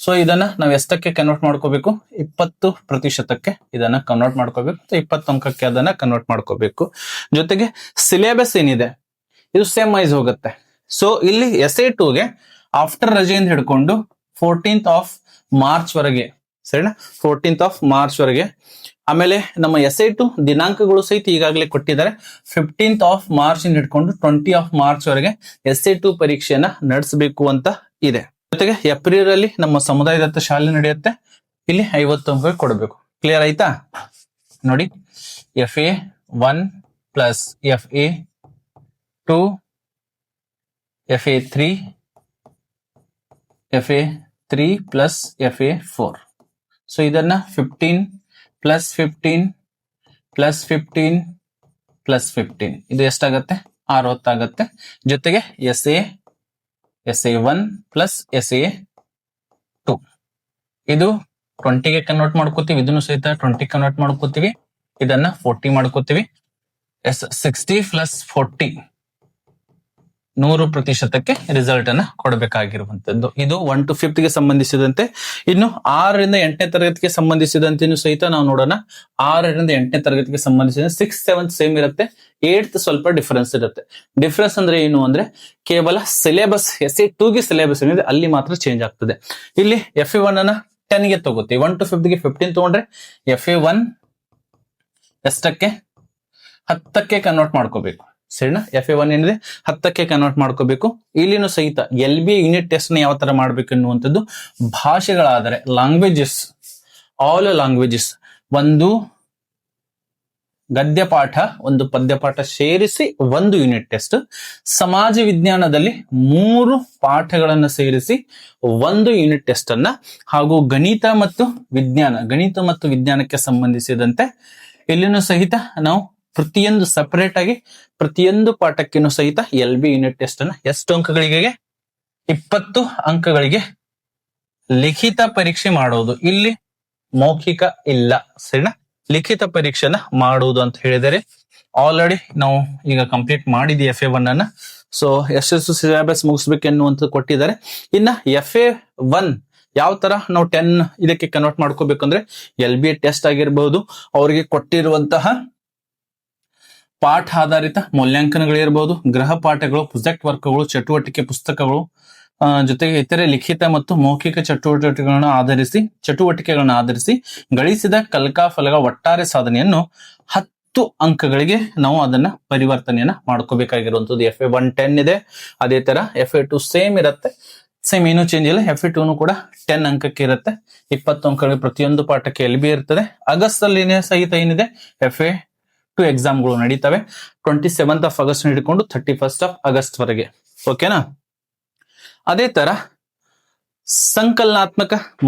ಸೊ ಇದನ್ನ ನಾವು ಎಷ್ಟಕ್ಕೆ ಕನ್ವರ್ಟ್ ಮಾಡ್ಕೋಬೇಕು, 20%ಕ್ಕೆ ಇದನ್ನ ಕನ್ವರ್ಟ್ ಮಾಡ್ಕೋಬೇಕು. 20 ಅಂಕಕ್ಕೆ ಅದನ್ನ ಕನ್ವರ್ಟ್ ಮಾಡ್ಕೋಬೇಕು. ಜೊತೆಗೆ ಸಿಲೆಬಸ್ ಏನಿದೆ ಇದು ಸೇಮ್ ವೈಸ್ ಹೋಗುತ್ತೆ. ಸೊ ಇಲ್ಲಿ SA2ಗೆ ಆಫ್ಟರ್ ರಜೆಯಿಂದ ಹಿಡ್ಕೊಂಡು 14th ಮಾರ್ಚ್ ವರೆಗೆ, ಸರಿನಾ? 14th ಮಾರ್ಚ್ ವರೆಗೆ. ಆಮೇಲೆ ನಮ್ಮ SA2 ದಿನಾಂಕಗಳು ಸಹಿತ ಈಗಾಗಲೇ ಕೊಟ್ಟಿದ್ದಾರೆ. 15th ಮಾರ್ಚ್ ಇಂದ ಹಿಡ್ಕೊಂಡು 20th ಮಾರ್ಚ್ ವರೆಗೆ SA2 ಪರೀಕ್ಷೆಯನ್ನ ನಡೆಸಬೇಕು ಅಂತ ಇದೆ. ಜೊತೆಗೆ ಏಪ್ರಿಲ್ ಅಲ್ಲಿ ನಮ್ಮ ಸಮುದಾಯದತ್ತ ಶಾಲೆ ನಡೆಯುತ್ತೆ. ಇಲ್ಲಿ 50 ಅಂಕ ಕೊಡಬೇಕು. ಕ್ಲಿಯರ್ ಆಯ್ತಾ? ನೋಡಿ, FA1 plus FA2 FA3 plus FA4. So ಇದನ್ನ 15 ಪ್ಲಸ್ 15 ಪ್ಲಸ್ 15 ಪ್ಲಸ್ 15 ಇದು ಎಷ್ಟಾಗತ್ತೆ, 60 ಆಗತ್ತೆ. ಜೊತೆಗೆ SA1 ಪ್ಲಸ್ SA2 ಇದು 20ಗೆ ಕನ್ವರ್ಟ್ ಮಾಡ್ಕೋತೀವಿ. ಇದನ್ನು ಸಹಿತ 20 ಕನ್ವರ್ಟ್ ಮಾಡ್ಕೋತೀವಿ. ಇದನ್ನ 40 ಮಾಡ್ಕೋತೀವಿ. 60 ಪ್ಲಸ್ 40 100%ಕ್ಕೆ ರಿಸಲ್ಟ್ ಅನ್ನ ಕೊಡಬೇಕಾಗಿರುವಂತದ್ದು. ಇದು 1 to 5th ಗೆ ಸಂಬಂಧಿಸಿದಂತೆ. ಇನ್ನು 6 ರಿಂದ 8ನೇ ತರಗತಿಗೆ ಸಂಬಂಧಿಸಿದಂತೆ ಸಹಿತ ನಾವು ನೋಡೋಣ. 6 ರಿಂದ 8ನೇ ತರಗತಿಗೆ ಸಂಬಂಧಿಸಿದಂತೆ 6th 7th ಸೇಮ್ ಇರುತ್ತೆ, 8th ಸ್ವಲ್ಪ ಡಿಫರೆನ್ಸ್ ಇರುತ್ತೆ. ಡಿಫರೆನ್ಸ್ ಅಂದ್ರೆ ಏನು ಅಂದ್ರೆ ಕೇವಲ ಸಿಲೆಬಸ್, SA2ಗೆ ಸಿಲೆಬಸ್ ಏನಿದೆ ಅಲ್ಲಿ ಮಾತ್ರ ಚೇಂಜ್ ಆಗ್ತದೆ. ಇಲ್ಲಿ FA1 ಅನ್ನ 10ಗೆ ತಗೋತೀವಿ, 1 to 5th ಗೆ 15 ತಗೊಂಡ್ರೆ FA1 ಎಷ್ಟಕ್ಕೆ, 10ಕ್ಕೆ ಕನ್ವರ್ಟ್ ಮಾಡ್ಕೋಬೇಕು. ಸರಿನಾ? FA1 ಏನಿದೆ 10ಕ್ಕೆ ಕನ್ವರ್ಟ್ ಮಾಡ್ಕೋಬೇಕು. ಇಲ್ಲಿನೂ ಸಹಿತ LB ಯೂನಿಟ್ ಟೆಸ್ಟ್ ನ ಯಾವ ತರ ಮಾಡ್ಬೇಕು ಎನ್ನುವಂಥದ್ದು ಭಾಷೆಗಳಾದರೆ ಲ್ಯಾಂಗ್ವೇಜಸ್, ಆಲ್ ಲ್ಯಾಂಗ್ವೇಜಸ್, ಒಂದು ಗದ್ಯ ಪಾಠ ಒಂದು ಪದ್ಯ ಪಾಠ ಸೇರಿಸಿ 1 ಯೂನಿಟ್ ಟೆಸ್ಟ್. ಸಮಾಜ ವಿಜ್ಞಾನದಲ್ಲಿ 3 ಪಾಠಗಳನ್ನು ಸೇರಿಸಿ 1 ಯೂನಿಟ್ ಟೆಸ್ಟ್ ಅನ್ನ, ಹಾಗೂ ಗಣಿತ ಮತ್ತು ವಿಜ್ಞಾನಕ್ಕೆ ಸಂಬಂಧಿಸಿದಂತೆ ಇಲ್ಲಿನೂ ಸಹಿತ ನಾವು ಪ್ರತಿಯೊಂದು ಸಪರೇಟ್ ಆಗಿ ಪ್ರತಿಯೊಂದು ಪಾಠಕ್ಕೂ ಸಹಿತ LB ಯೂನಿಟ್ ಟೆಸ್ಟ್ ಅನ್ನ ಎಷ್ಟು ಅಂಕಗಳಿಗೆ, 20 ಅಂಕಗಳಿಗೆ ಲಿಖಿತ ಪರೀಕ್ಷೆ ಮಾಡೋದು. ಇಲ್ಲಿ ಮೌಖಿಕ ಇಲ್ಲ. ಸರಿನಾ? ಲಿಖಿತ ಪರೀಕ್ಷೆನ ಮಾಡುವುದು ಅಂತ ಹೇಳಿದರೆ ಆಲ್ರೆಡಿ ನಾವು ಈಗ ಕಂಪ್ಲೀಟ್ ಮಾಡಿದ್ವಿ FA1 ಅನ್ನ. ಸೊ ಎಷ್ಟು ಸಿಲೆಬಸ್ ಮುಗಿಸ್ಬೇಕೆನ್ನುವಂತ ಕೊಟ್ಟಿದ್ದಾರೆ. ಇನ್ನ FA1 ಯಾವ ತರ ನಾವು 10 ಇದಕ್ಕೆ ಕನ್ವರ್ಟ್ ಮಾಡ್ಕೋಬೇಕಂದ್ರೆ LB ಟೆಸ್ಟ್ ಆಗಿರ್ಬಹುದು, ಅವರಿಗೆ ಕೊಟ್ಟಿರುವಂತಹ ಪಾಠ ಆಧಾರಿತ ಮೂಲ್ಯಾಂಕನಗಳಿರ್ಬೋದು, ಗೃಹ ಪಾಠಗಳು, ಪ್ರಾಜೆಕ್ಟ್ ವರ್ಕ್ಗಳು, ಚಟುವಟಿಕೆ ಪುಸ್ತಕಗಳು, ಜೊತೆಗೆ ಇತರೆ ಲಿಖಿತ ಮತ್ತು ಮೌಖಿಕ ಚಟುವಟಿಕೆಗಳನ್ನ ಆಧರಿಸಿ ಗಳಿಸಿದ ಕಲಿಕಾಫಲಗಳ ಒಟ್ಟಾರೆ ಸಾಧನೆಯನ್ನು 10 ಅಂಕಗಳಿಗೆ ನಾವು ಅದನ್ನ ಪರಿವರ್ತನೆಯನ್ನ ಮಾಡ್ಕೋಬೇಕಾಗಿರುವಂತದ್ದು. FA1 10 ಇದೆ, ಅದೇ ತರ FA2 ಸೇಮ್ ಇರುತ್ತೆ, ಸೇಮ್ ಏನು ಚೇಂಜ್ ಇಲ್ಲ. FA2 ಕೂಡ 10 ಅಂಕಕ್ಕೆ ಇರುತ್ತೆ, 20 ಅಂಕಗಳಿಗೆ ಪ್ರತಿಯೊಂದು ಪಾಠಕ್ಕೆ LB ಇರ್ತದೆ. ಆಗಸ್ಟ್ ಅಲ್ಲಿ ಸಹಿತ ಏನಿದೆ FA2 ಎಕ್ಸಾಮ್ಗಳು ನಡೀತವೆ 27th of August ಹಿಡ್ಕೊಂಡು 31st of August ವರೆಗೆ. ಓಕೆನಾ? ಅದೇ ತರ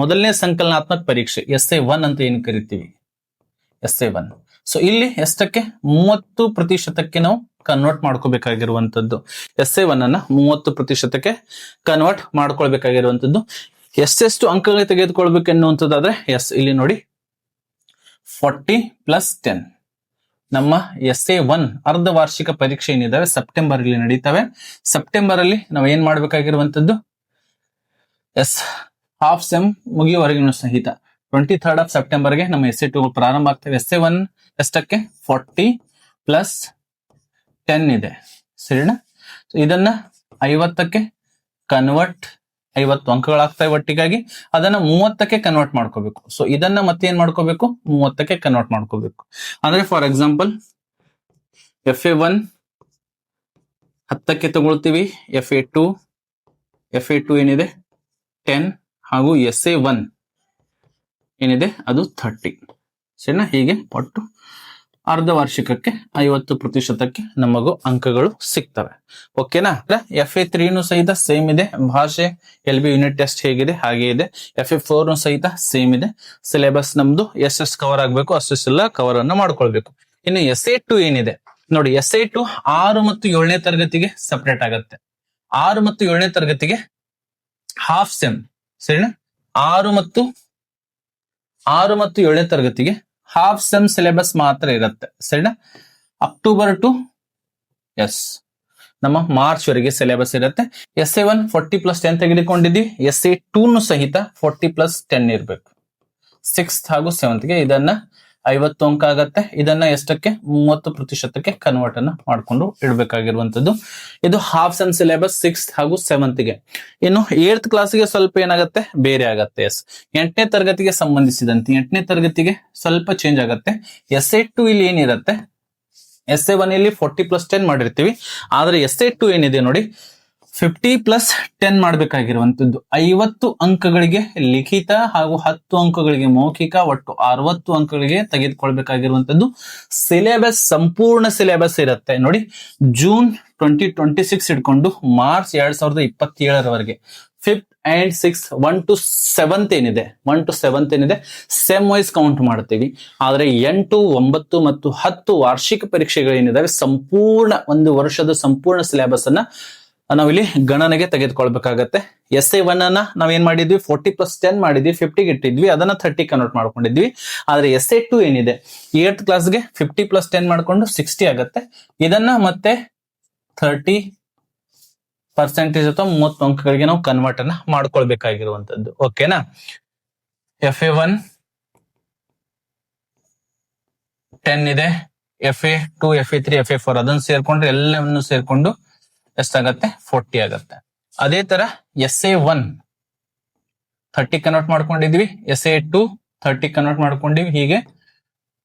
ಮೊದಲನೇ ಸಂಕಲನಾತ್ಮಕ ಪರೀಕ್ಷೆ SA1 ಅಂತ ಏನು ಕರಿತೀವಿ, SA1. ಸೊ ಇಲ್ಲಿ ಎಷ್ಟಕ್ಕೆ 30% ನಾವು ಕನ್ವರ್ಟ್ ಮಾಡ್ಕೋಬೇಕಾಗಿರುವಂತದ್ದು. SA1 ಅನ್ನ 30% ಕನ್ವರ್ಟ್ ಮಾಡ್ಕೊಳ್ಬೇಕಾಗಿರುವಂತದ್ದು. ಎಷ್ಟೆಷ್ಟು ಅಂಕಗಳು ತೆಗೆದುಕೊಳ್ಬೇಕು ಎನ್ನುವಂಥದ್ದಾದ್ರೆ ಇಲ್ಲಿ ನೋಡಿ 40 + 10. ನಮ್ಮ SA1 ಅರ್ಧ ವಾರ್ಷಿಕ ಪರೀಕ್ಷೆ ಏನಿದಾವೆ ಸೆಪ್ಟೆಂಬರ್ ಅಲ್ಲಿ ನಡೀತವೆ. ಸೆಪ್ಟೆಂಬರ್ ಅಲ್ಲಿ ನಾವು ಏನ್ ಮಾಡ್ಬೇಕಾಗಿರುವಂತದ್ದು, ಹಾಫ್ ಸೆಮ್ ಮುಗಿಯುವವರೆಗೂ ಸಹಿತ 23rd of September ಗೆ ನಮ್ಮ SA2 ಪ್ರಾರಂಭ ಆಗ್ತವೆ. SA1 ಎಷ್ಟಕ್ಕೆ 40 + 10 ಇದೆ, ಸರಿನಾ? ಇದನ್ನ 50ಕ್ಕೆ ಕನ್ವರ್ಟ್, 50 ಅಂಕಗಳಾಗ್ತವೆ ಒಟ್ಟಿಗಾಗಿ, ಅದನ್ನ 30ಕ್ಕೆ ಕನ್ವರ್ಟ್ ಮಾಡ್ಕೋಬೇಕು. ಸೊ ಇದನ್ನ ಮತ್ತೆ ಏನ್ ಮಾಡ್ಕೋಬೇಕು, 30ಕ್ಕೆ ಕನ್ವರ್ಟ್ ಮಾಡ್ಕೋಬೇಕು. ಅಂದ್ರೆ ಫಾರ್ ಎಕ್ಸಾಂಪಲ್ FA1 10ಕ್ಕೆ ತಗೊಳ್ತೀವಿ, FA2 ಏನಿದೆ 10 ಹಾಗೂ SA1 ಏನಿದೆ ಅದು 30, ಸರಿನಾ? ಹೀಗೆ ಒಟ್ಟು ಅರ್ಧ ವಾರ್ಷಿಕಕ್ಕೆ 50%ಕ್ಕೆ ನಮಗೂ ಅಂಕಗಳು ಸಿಗ್ತವೆ. ಓಕೆನಾ? FA3 ಸಹಿತ ಸೇಮ್ ಇದೆ, ಭಾಷೆ LB ಯೂನಿಟ್ ಟೆಸ್ಟ್ ಹೇಗಿದೆ ಹಾಗೆ ಇದೆ. FA4 ಸಹಿತ ಸೇಮ್ ಇದೆ. ಸಿಲೆಬಸ್ ನಮ್ದು ಎಷ್ಟೆಷ್ಟು ಕವರ್ ಆಗ್ಬೇಕು ಅಷ್ಟೆಲ್ಲ ಕವರ್ ಅನ್ನ ಮಾಡ್ಕೊಳ್ಬೇಕು. ಇನ್ನು SA2 ಏನಿದೆ ನೋಡಿ, SA2 6 ಮತ್ತು 7ನೇ ತರಗತಿಗೆ ಸಪರೇಟ್ ಆಗತ್ತೆ. 6 ಮತ್ತು 7ನೇ ತರಗತಿಗೆ ಹಾಫ್ ಸೆಮ್, ಸರಿನಾ? 6 ಮತ್ತು 7ನೇ ತರಗತಿಗೆ ಹಾಫ್ ಸೆಮ್ ಸಿಲೆಬಸ್ ಮಾತ್ರ ಇರುತ್ತೆ, ಸರಿನಾ? ಅಕ್ಟೋಬರ್ ಟು ನಮ್ಮ ಮಾರ್ಚ್ ವರೆಗೆ ಸಿಲೆಬಸ್ ಇರುತ್ತೆ. SA1 40 + 10 ತೆಗೆದುಕೊಂಡಿದ್ವಿ, SA2 ಸಹಿತ 40 + 10 ಇರಬೇಕು. 6th ಹಾಗೂ 7th ಗೆ ಇದನ್ನ 50 ಅಂಕ ಆಗತ್ತೆ. ಇದನ್ನ ಎಷ್ಟಕ್ಕೆ 30%ಕ್ಕೆ ಕನ್ವರ್ಟ್ ಅನ್ನ ಮಾಡ್ಕೊಂಡು ಇಡಬೇಕಾಗಿರುವಂತದ್ದು. ಇದು ಹಾಫ್ ಸೆಮ್ ಸಿಲೆಬಸ್ 6th ಹಾಗೂ 7th ಗೆ. ಇನ್ನು 8th ಕ್ಲಾಸ್ಗೆ ಸ್ವಲ್ಪ ಏನಾಗತ್ತೆ, ಬೇರೆ ಆಗತ್ತೆ. 8ನೇ ತರಗತಿಗೆ ಸಂಬಂಧಿಸಿದಂತೆ 8ನೇ ತರಗತಿಗೆ ಸ್ವಲ್ಪ ಚೇಂಜ್ ಆಗತ್ತೆ. SA2 ಇಲ್ಲಿ ಏನಿರುತ್ತೆ, SA1 ಇಲ್ಲಿ 40 + 10 ಮಾಡಿರ್ತೀವಿ, ಆದ್ರೆ SA2 ಏನಿದೆ ನೋಡಿ 50 + 10 ಮಾಡ್ಬೇಕಾಗಿರುವಂತದ್ದು. 50 ಅಂಕಗಳಿಗೆ ಲಿಖಿತ ಹಾಗೂ 10 ಅಂಕಗಳಿಗೆ ಮೌಖಿಕ, ಒಟ್ಟು 60 ಅಂಕಗಳಿಗೆ ತೆಗೆದುಕೊಳ್ಬೇಕಾಗಿರುವಂತದ್ದು. ಸಿಲೆಬಸ್ ಸಂಪೂರ್ಣ ಸಿಲೆಬಸ್ ಇರುತ್ತೆ ನೋಡಿ, ಜೂನ್ 2026 ಇಟ್ಕೊಂಡು March 2027 5th and 6th 1 to 7th ಏನಿದೆ ಸೆಮ್ ವೈಸ್ ಕೌಂಟ್ ಮಾಡ್ತೀವಿ. ಆದ್ರೆ 8, 9 ಮತ್ತು 10 ವಾರ್ಷಿಕ ಪರೀಕ್ಷೆಗಳೇನಿದಾವೆ ಸಂಪೂರ್ಣ ಒಂದು ವರ್ಷದ ಸಂಪೂರ್ಣ ಸಿಲೆಬಸ್ ಅನ್ನ ನಾವಿಲ್ಲಿ ಗಣನೆಗೆ ತೆಗೆದುಕೊಳ್ಬೇಕಾಗತ್ತೆ. SA1 ಅನ್ನ ನಾವೇನ್ ಮಾಡಿದ್ವಿ, 40 + 10 ಮಾಡಿದ್ವಿ, 50ಗೆ ಇಟ್ಟಿದ್ವಿ, ಅದನ್ನ 30 ಕನ್ವರ್ಟ್ ಮಾಡ್ಕೊಂಡಿದ್ವಿ. ಆದ್ರೆ SA2 ಏನಿದೆ 8th ಕ್ಲಾಸ್ಗೆ 50 + 10 ಮಾಡ್ಕೊಂಡು 60 ಆಗತ್ತೆ. ಇದನ್ನ ಮತ್ತೆ 30% ಅಥವಾ 30 ಅಂಕಗಳಿಗೆ ನಾವು ಕನ್ವರ್ಟ್ ಅನ್ನ ಮಾಡ್ಕೊಳ್ಬೇಕಾಗಿರುವಂತದ್ದು. ಓಕೆನಾ? FA1 10 ಇದೆ, FA2, FA3, FA4 ಅದನ್ನು ಸೇರ್ಕೊಂಡ್ರೆ ಎಲ್ಲವನ್ನು ಸೇರ್ಕೊಂಡು ಎಷ್ಟಾಗತ್ತೆ, 40 ಆಗತ್ತೆ. ಅದೇ ತರ SA1 30 ಕನ್ವರ್ಟ್ ಮಾಡ್ಕೊಂಡಿದ್ವಿ, SA2 30 ಕನ್ವರ್ಟ್ ಮಾಡ್ಕೊಂಡಿವಿ. ಹೀಗೆ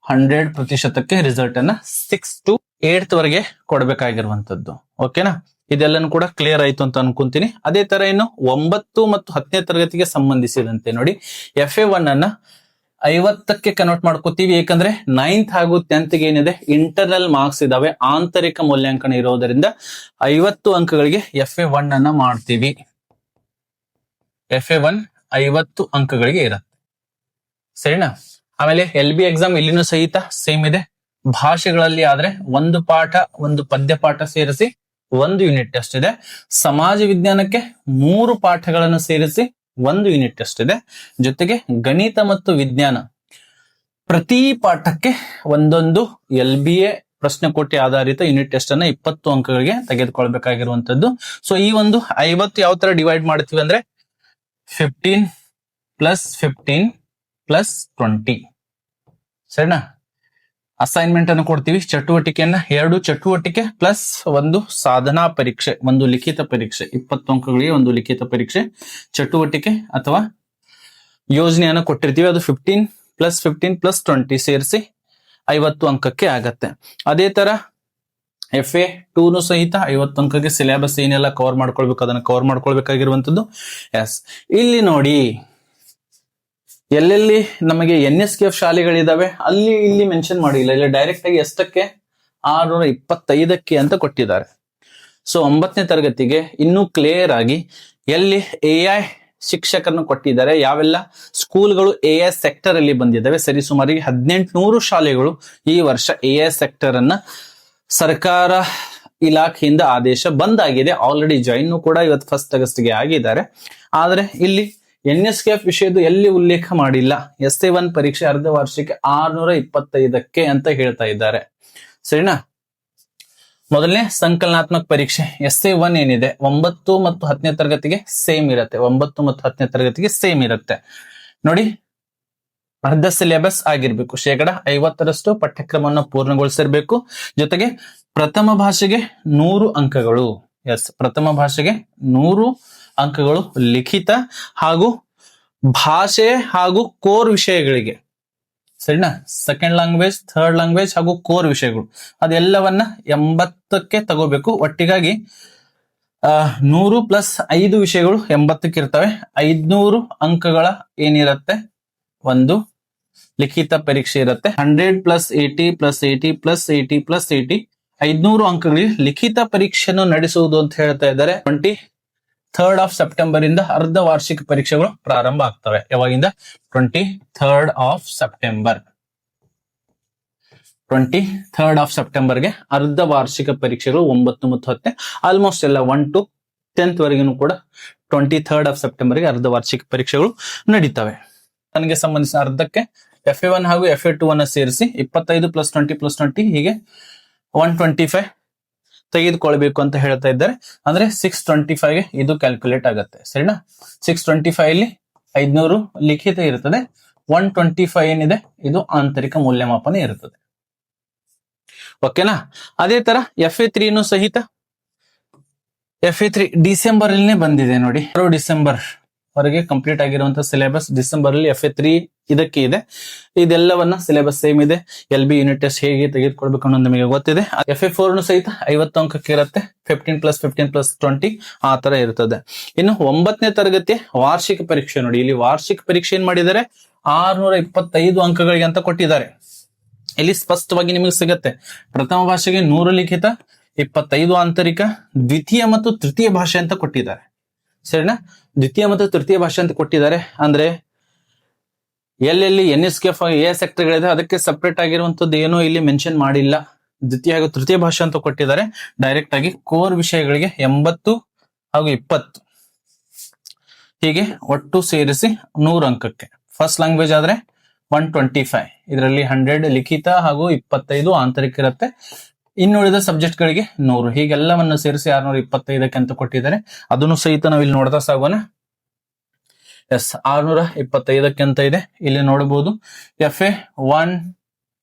100%ಕ್ಕೆ ರಿಸಲ್ಟ್ ಅನ್ನ 6 to 8th ವರೆಗೆ ಕೊಡ್ಬೇಕಾಗಿರುವಂತದ್ದು. ಓಕೆನಾ? ಇದೆಲ್ಲನೂ ಕೂಡ ಕ್ಲಿಯರ್ ಆಯ್ತು ಅಂತ ಅನ್ಕೊಂತೀನಿ. ಅದೇ ತರ ಇನ್ನು 9 ಮತ್ತು 10ನೇ ತರಗತಿಗೆ ಸಂಬಂಧಿಸಿದಂತೆ ನೋಡಿ, FA1 ಅನ್ನ 50ಕ್ಕೆ ಕನ್ವರ್ಟ್ ಮಾಡ್ಕೋತೀವಿ. ಯಾಕಂದ್ರೆ 9th ಹಾಗೂ 10th ಗೆ ಏನಿದೆ ಇಂಟರ್ನಲ್ ಮಾರ್ಕ್ಸ್ ಇದಾವೆ, ಆಂತರಿಕ ಮೌಲ್ಯಾಂಕನ ಇರೋದರಿಂದ 50 ಅಂಕಗಳಿಗೆ FA1 ಅನ್ನ ಮಾಡ್ತೀವಿ. FA1 50 ಅಂಕಗಳಿಗೆ ಇರುತ್ತೆ, ಸರಿನಾ? ಆಮೇಲೆ LB ಎಕ್ಸಾಮ್ ಇಲ್ಲಿನೂ ಸಹಿತ ಸೇಮ್ ಇದೆ. ಭಾಷೆಗಳಲ್ಲಿ ಆದ್ರೆ ಒಂದು ಪಾಠ, ಒಂದು ಪದ್ಯ ಪಾಠ ಸೇರಿಸಿ 1 ಯೂನಿಟ್ ಟೆಸ್ಟ್ ಇದೆ. ಸಮಾಜ ವಿಜ್ಞಾನಕ್ಕೆ 3 ಪಾಠಗಳನ್ನು ಸೇರಿಸಿ 1 ಯೂನಿಟ್ ಟೆಸ್ಟ್ ಇದೆ. ಜೊತೆಗೆ ಗಣಿತ ಮತ್ತು ವಿಜ್ಞಾನ ಪ್ರತಿ ಪಾಠಕ್ಕೆ ಒಂದೊಂದು LBA ಪ್ರಶ್ನೆಕೋಟಿ ಆಧಾರಿತ ಯೂನಿಟ್ ಟೆಸ್ಟ್ ಅನ್ನ 20 ಅಂಕಗಳಿಗೆ ತೆಗೆದುಕೊಳ್ಬೇಕಾಗಿರುವಂತದ್ದು. ಸೊ ಈ ಒಂದು 50 ಯಾವ ತರ ಡಿವೈಡ್ ಮಾಡ್ತೀವಿ ಅಂದ್ರೆ 15 + 15 + 20, ಸರಿನಾ? ಅಸೈನ್ಮೆಂಟ್ ಅನ್ನು ಕೊಡ್ತೀವಿ. ಚಟುವಟಿಕೆಯನ್ನ 2 ಚಟುವಟಿಕೆ ಪ್ಲಸ್ ಒಂದು ಸಾಧನಾ ಪರೀಕ್ಷೆ, ಒಂದು ಲಿಖಿತ ಪರೀಕ್ಷೆ, 20 ಅಂಕಗಳಿಗೆ ಒಂದು ಲಿಖಿತ ಪರೀಕ್ಷೆ ಚಟುವಟಿಕೆ ಅಥವಾ ಯೋಜನೆಯನ್ನು ಕೊಟ್ಟಿರ್ತೀವಿ. ಅದು 15+15+20 ಸೇರಿಸಿ 50 ಅಂಕಕ್ಕೆ ಆಗತ್ತೆ. ಅದೇ ತರ FA2 ಸಹಿತ 50 ಅಂಕಕ್ಕೆ ಸಿಲೆಬಸ್ ಏನೆಲ್ಲ ಕವರ್ ಮಾಡ್ಕೊಳ್ಬೇಕು ಅದನ್ನ ಕವರ್ ಮಾಡ್ಕೊಳ್ಬೇಕಾಗಿರುವಂತದ್ದು. ಎಸ್, ಇಲ್ಲಿ ನೋಡಿ ಎಲ್ಲೆಲ್ಲಿ ನಮಗೆ NSKF ಶಾಲೆಗಳಿದಾವೆ ಅಲ್ಲಿ ಇಲ್ಲಿ ಮೆನ್ಷನ್ ಮಾಡಿಲ್ಲ. ಇಲ್ಲಿ ಡೈರೆಕ್ಟ್ ಆಗಿ ಎಷ್ಟಕ್ಕೆ 625ಕ್ಕೆ ಅಂತ ಕೊಟ್ಟಿದ್ದಾರೆ. ಸೊ 9ನೇ ತರಗತಿಗೆ ಇನ್ನೂ ಕ್ಲಿಯರ್ ಆಗಿ ಎಲ್ಲಿ AI ಶಿಕ್ಷಕರನ್ನು ಕೊಟ್ಟಿದ್ದಾರೆ, ಯಾವೆಲ್ಲ ಸ್ಕೂಲ್ಗಳು AI ಸೆಕ್ಟರ್ ಅಲ್ಲಿ ಬಂದಿದ್ದಾವೆ. ಸರಿ ಸುಮಾರಿಗೆ 1800 ಶಾಲೆಗಳು ಈ ವರ್ಷ AI ಸೆಕ್ಟರ್ ಅನ್ನ ಸರ್ಕಾರ ಇಲಾಖೆಯಿಂದ ಆದೇಶ ಬಂದಾಗಿದೆ. ಆಲ್ರೆಡಿ ಜಾಯಿನ್ ಕೂಡ ಇವತ್ತು 1 ಆಗಸ್ಟ್ಗೆ ಆಗಿದ್ದಾರೆ. ಆದ್ರೆ ಇಲ್ಲಿ NSKF ವಿಷಯದ್ದು ಎಲ್ಲಿ ಉಲ್ಲೇಖ ಮಾಡಿಲ್ಲ. SA1 ಪರೀಕ್ಷೆ ಅರ್ಧ ವಾರ್ಷಿಕ 625ಕ್ಕೆ ಅಂತ ಹೇಳ್ತಾ ಇದ್ದಾರೆ. ಸರಿನಾ? ಮೊದಲನೇ ಸಂಕಲನಾತ್ಮಕ ಪರೀಕ್ಷೆ SA1 ಏನಿದೆ 9 ಮತ್ತು 10ನೇ ತರಗತಿಗೆ ಸೇಮ್ ಇರುತ್ತೆ. 9 ಮತ್ತು 10ನೇ ತರಗತಿಗೆ ಸೇಮ್ ಇರುತ್ತೆ ನೋಡಿ. ಅರ್ಧ ಸಿಲೆಬಸ್ ಆಗಿರ್ಬೇಕು, 50% ಪಠ್ಯಕ್ರಮವನ್ನು ಪೂರ್ಣಗೊಳಿಸಿರ್ಬೇಕು. ಜೊತೆಗೆ ಪ್ರಥಮ ಭಾಷೆಗೆ 100 ಅಂಕಗಳು. ಎಸ್, ಪ್ರಥಮ ಭಾಷೆಗೆ 100 ಅಂಕಗಳು ಲಿಖಿತ ಹಾಗೂ ಭಾಷೆ ಹಾಗೂ ಕೋರ್ ವಿಷಯಗಳಿಗೆ. ಸರಿನಾ? ಸೆಕೆಂಡ್ ಲ್ಯಾಂಗ್ವೇಜ್, ಥರ್ಡ್ ಲ್ಯಾಂಗ್ವೇಜ್ ಹಾಗೂ ಕೋರ್ ವಿಷಯಗಳು ಅದೆಲ್ಲವನ್ನ 80ಕ್ಕೆ ತಗೋಬೇಕು. ಒಟ್ಟಿಗಾಗಿ 100 + 5 ವಿಷಯಗಳು 80ಕ್ಕೆ ಇರ್ತವೆ. 500 ಅಂಕಗಳ ಏನಿರುತ್ತೆ ಒಂದು ಲಿಖಿತ ಪರೀಕ್ಷೆ ಇರುತ್ತೆ. 100 + 80 + 80 + 80 + 80 500 ಅಂಕಗಳಿಗೆ ಲಿಖಿತ ಪರೀಕ್ಷೆಯನ್ನು ನಡೆಸುವುದು ಅಂತ ಹೇಳ್ತಾ ಇದ್ದಾರೆ. 23rd of September ಇಂದ ಅರ್ಧ ವಾರ್ಷಿಕ ಪರೀಕ್ಷೆಗಳು ಪ್ರಾರಂಭ ಆಗ್ತವೆ. ಯಾವಾಗಿಂದ? 23rd of September. 23rd of September ಗೆ ಅರ್ಧ ವಾರ್ಷಿಕ ಪರೀಕ್ಷೆಗಳು 9 ಮತ್ತು 10 ಆಲ್ಮೋಸ್ಟ್ ಎಲ್ಲ 1 to 10th ವರೆಗೂ ಕೂಡ 23rd of September ಗೆ ಅರ್ಧ ವಾರ್ಷಿಕ ಪರೀಕ್ಷೆಗಳು ನಡೀತವೆ. ನನಗೆ ಸಂಬಂಧಿಸಿದ ಅರ್ಧಕ್ಕೆ FA1 ಹಾಗೂ FA2 ಅನ್ನು ಸೇರಿಸಿ 25 + 20 + 20 ಹೀಗೆ 125 ತೆಗೆದುಕೊಳ್ಬೇಕು ಅಂತ ಹೇಳ್ತಾ ಇದ್ದಾರೆ. ಅಂದ್ರೆ 625 ಗೆ ಇದು ಕ್ಯಾಲ್ಕುಲೇಟ್ ಆಗುತ್ತೆ. ಸರಿನಾ? 625 ಇಲ್ಲಿ 500 ಲಿಖಿತ ಇರುತ್ತದೆ. 125 ಏನಿದೆ ಇದು ಆಂತರಿಕ ಮೌಲ್ಯಮಾಪನ ಇರುತ್ತದೆ. ಓಕೆನಾ? ಅದೇ ತರ FA3 ಸಹಿತ FA3 ಡಿಸೆಂಬರ್ ಅಲ್ಲೇ ಬಂದಿದೆ ನೋಡಿ. ಡಿಸೆಂಬರ್ ವರೆಗೆ ಕಂಪ್ಲೀಟ್ ಆಗಿರುವಂತಹ ಸಿಲೆಬಸ್ ಡಿಸೆಂಬರ್ ಅಲ್ಲಿ FA3 ಇದಕ್ಕೆ ಇದೆ. ಇದೆಲ್ಲವನ್ನ ಸಿಲೆಬಸ್ ಸೇಮ್ ಇದೆ. LB ಯೂನಿಟ್ ಟೆಸ್ಟ್ ಹೇಗೆ ತೆಗೆದುಕೊಳ್ಬೇಕು ಅನ್ನೋದು ನಿಮಗೆ ಗೊತ್ತಿದೆ. FA4 ಸಹಿತ 50 ಅಂಕಕ್ಕೆ ಇರುತ್ತೆ. 15 + 15 + 20 ಆ ತರ ಇರ್ತದೆ. ಇನ್ನು 9ನೇ ತರಗತಿಯ ವಾರ್ಷಿಕ ಪರೀಕ್ಷೆ ನೋಡಿ. ಇಲ್ಲಿ ವಾರ್ಷಿಕ ಪರೀಕ್ಷೆ ಏನ್ ಮಾಡಿದ್ದಾರೆ? 625 ಅಂಕಗಳಿಗೆ ಅಂತ ಕೊಟ್ಟಿದ್ದಾರೆ. ಇಲ್ಲಿ ಸ್ಪಷ್ಟವಾಗಿ ನಿಮಗೆ ಸಿಗತ್ತೆ. ಪ್ರಥಮ ಭಾಷೆಗೆ 100 ಲಿಖಿತ, 25 ಆಂತರಿಕ, ದ್ವಿತೀಯ ಮತ್ತು ತೃತೀಯ ಭಾಷೆ ಅಂತ ಕೊಟ್ಟಿದ್ದಾರೆ. ಸರಿನಾ? ದ್ವಿತೀಯ ಮತ್ತು ತೃತೀಯ ಭಾಷೆ ಅಂತ ಕೊಟ್ಟಿದ್ದಾರೆ. ಅಂದ್ರೆ ಎಲ್ಲೆಲ್ಲಿ NSKF AI ಸೆಕ್ಟರ್ಗಳಿದೆ ಅದಕ್ಕೆ ಸಪರೇಟ್ ಆಗಿರುವಂತದ್ದು ಏನೋ ಇಲ್ಲಿ ಮೆನ್ಷನ್ ಮಾಡಿಲ್ಲ. ದ್ವಿತೀಯ ಹಾಗೂ ತೃತೀಯ ಭಾಷೆ ಅಂತ ಕೊಟ್ಟಿದ್ದಾರೆ. ಡೈರೆಕ್ಟ್ ಆಗಿ ಕೋರ್ ವಿಷಯಗಳಿಗೆ 80 ಹಾಗೂ 20 ಹೀಗೆ ಒಟ್ಟು ಸೇರಿಸಿ 100 ಅಂಕಕ್ಕೆ. ಫಸ್ಟ್ ಲ್ಯಾಂಗ್ವೇಜ್ ಆದ್ರೆ 125, ಇದರಲ್ಲಿ 100 ಲಿಖಿತ ಹಾಗೂ 25 ಆಂತರಿಕ ಇರುತ್ತೆ. ಇನ್ನುಳಿದ ಸಬ್ಜೆಕ್ಟ್ ಗಳಿಗೆ 100 ಹೀಗೆಲ್ಲವನ್ನು ಸೇರಿಸಿ 625ಕ್ಕೆ ಅಂತ ಕೊಟ್ಟಿದ್ದಾರೆ. ಅದನ್ನು ಸಹಿತ ನಾವು ಇಲ್ಲಿ ನೋಡ್ತಾ ಸಾಗೋಣ. ಎಸ್, 625ಕ್ಕೆ ಅಂತ ಇದೆ. ಇಲ್ಲಿ ನೋಡಬಹುದು FA1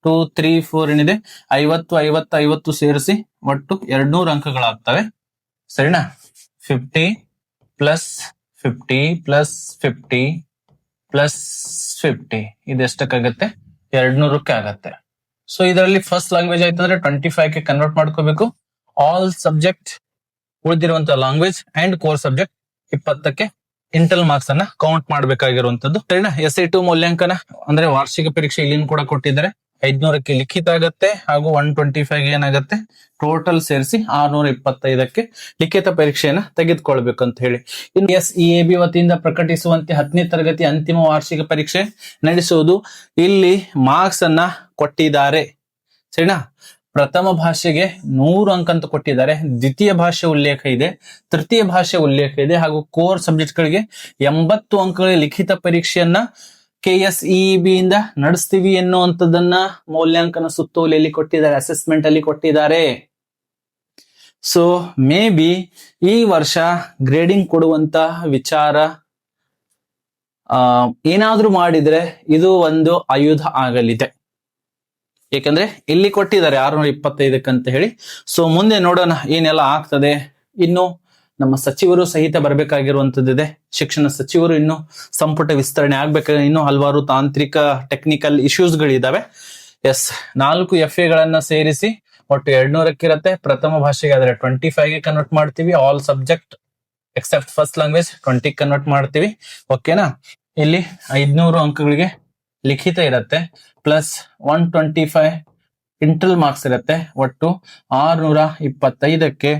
2 3 4 ಏನಿದೆ 50 50 50 ಸೇರಿಸಿ ಒಟ್ಟು 200 ಅಂಕಗಳಾಗ್ತವೆ. ಸರಿನಾ? 50 + 50 + 50 + 50 ಇದೆಷ್ಟಕ್ಕಾಗತ್ತೆ? 200ಕ್ಕೆ ಆಗತ್ತೆ. ಸೊ ಇದರಲ್ಲಿ ಫಸ್ಟ್ ಲ್ಯಾಂಗ್ವೇಜ್ ಆಯ್ತು ಅಂದ್ರೆ 25ಕ್ಕೆ ಕನ್ವರ್ಟ್ ಮಾಡ್ಕೋಬೇಕು. ಆಲ್ ಸಬ್ಜೆಕ್ಟ್ ಉಳಿದಿರುವಂತಹ ಲ್ಯಾಂಗ್ವೇಜ್ ಅಂಡ್ ಕೋರ್ ಸಬ್ಜೆಕ್ಟ್ 20ಕ್ಕೆ ಇಂಟರ್ನಲ್ ಮಾರ್ಕ್ಸ್ ಅನ್ನ ಕೌಂಟ್ ಮಾಡಬೇಕಾಗಿರುವಂತದ್ದು. ಸರಿನಾ? SA2 ಮೌಲ್ಯಾಂಕನ ಅಂದ್ರೆ ವಾರ್ಷಿಕ ಪರೀಕ್ಷೆ ಇಲ್ಲಿ ಕೂಡ ಕೊಟ್ಟಿದ್ದಾರೆ. 500ಕ್ಕೆ ಲಿಖಿತ ಆಗತ್ತೆ ಹಾಗೂ 125ಗೆ ಏನಾಗತ್ತೆ ಟೋಟಲ್ ಸೇರಿಸಿ 625ಕ್ಕೆ ಲಿಖಿತ ಪರೀಕ್ಷೆಯನ್ನ ತೆಗೆದುಕೊಳ್ಬೇಕು ಅಂತ ಹೇಳಿ. ಇನ್ನು SEAB ವತಿಯಿಂದ ಪ್ರಕಟಿಸುವಂತೆ 10ನೇ ತರಗತಿ ಅಂತಿಮ ವಾರ್ಷಿಕ ಪರೀಕ್ಷೆ ನಡೆಸುವುದು. ಇಲ್ಲಿ ಮಾರ್ಕ್ಸ್ ಅನ್ನ ಕೊಟ್ಟಿದ್ದಾರೆ. ಸರಿನಾ? ಪ್ರಥಮ ಭಾಷೆಗೆ 100 ಅಂಕ ಅಂತ ಕೊಟ್ಟಿದ್ದಾರೆ. ದ್ವಿತೀಯ ಭಾಷೆ ಉಲ್ಲೇಖ ಇದೆ, ತೃತೀಯ ಭಾಷೆ ಉಲ್ಲೇಖ ಇದೆ ಹಾಗೂ ಕೋರ್ ಸಬ್ಜೆಕ್ಟ್ ಗಳಿಗೆ 80 ಅಂಕಗಳ ಲಿಖಿತ ಪರೀಕ್ಷೆಯನ್ನ KSEB ಇಂದ ನಡೆಸ್ತೀವಿ ಎನ್ನುವಂಥದ್ದನ್ನ ಮೌಲ್ಯಾಂಕನ ಸುತ್ತೋಲೆಯಲ್ಲಿ ಕೊಟ್ಟಿದ್ದಾರೆ, ಅಸೆಸ್ಮೆಂಟ್ ಅಲ್ಲಿ ಕೊಟ್ಟಿದ್ದಾರೆ. ಸೊ ಮೇ ಬಿ ಈ ವರ್ಷ ಗ್ರೇಡಿಂಗ್ ಕೊಡುವಂತ ವಿಚಾರ ಏನಾದ್ರೂ ಮಾಡಿದ್ರೆ ಇದು ಒಂದು ಆಯುಧ ಆಗಲಿದೆ. ಏಕೆಂದ್ರೆ ಇಲ್ಲಿ ಕೊಟ್ಟಿದ್ದಾರೆ 625 ಅಂತ ಹೇಳಿ. ಸೊ ಮುಂದೆ ನೋಡೋಣ ಏನೆಲ್ಲ ಆಗ್ತದೆ. ಇನ್ನು ನಮ್ಮ ಸಚಿವರು ಸಹಿತ ಬರಬೇಕಾಗಿರುವಂತದ್ದಿದೆ. ಶಿಕ್ಷಣ ಸಚಿವರು ಇನ್ನು ಸಂಪುಟ ವಿಸ್ತರಣೆ ಆಗ್ಬೇಕಾದ್ರೆ ಇನ್ನೂ ಹಲವಾರು ತಾಂತ್ರಿಕ ಟೆಕ್ನಿಕಲ್ ಇಶ್ಯೂಸ್ಗಳಿದಾವೆ. ಎಸ್, 4 FA ಗಳನ್ನ ಸೇರಿಸಿ ಒಟ್ಟು 200 ಇರುತ್ತೆ. ಪ್ರಥಮ ಭಾಷೆಗೆ ಆದ್ರೆ 25 ಗೆ ಕನ್ವರ್ಟ್ ಮಾಡ್ತೀವಿ. All subject except first language 20 convert ಮಾಡ್ತೀವಿ. ಓಕೆನಾ. ಇಲ್ಲಿ 500 ಅಂಕಗಳಿಗೆ ಲಿಖಿತ ಇರುತ್ತೆ, ಪ್ಲಸ್ 125 ಇಂಟರ್ನಲ್ ಮಾರ್ಕ್ಸ್ ಇರುತ್ತೆ. ಒಟ್ಟು 625ಕ್ಕೆ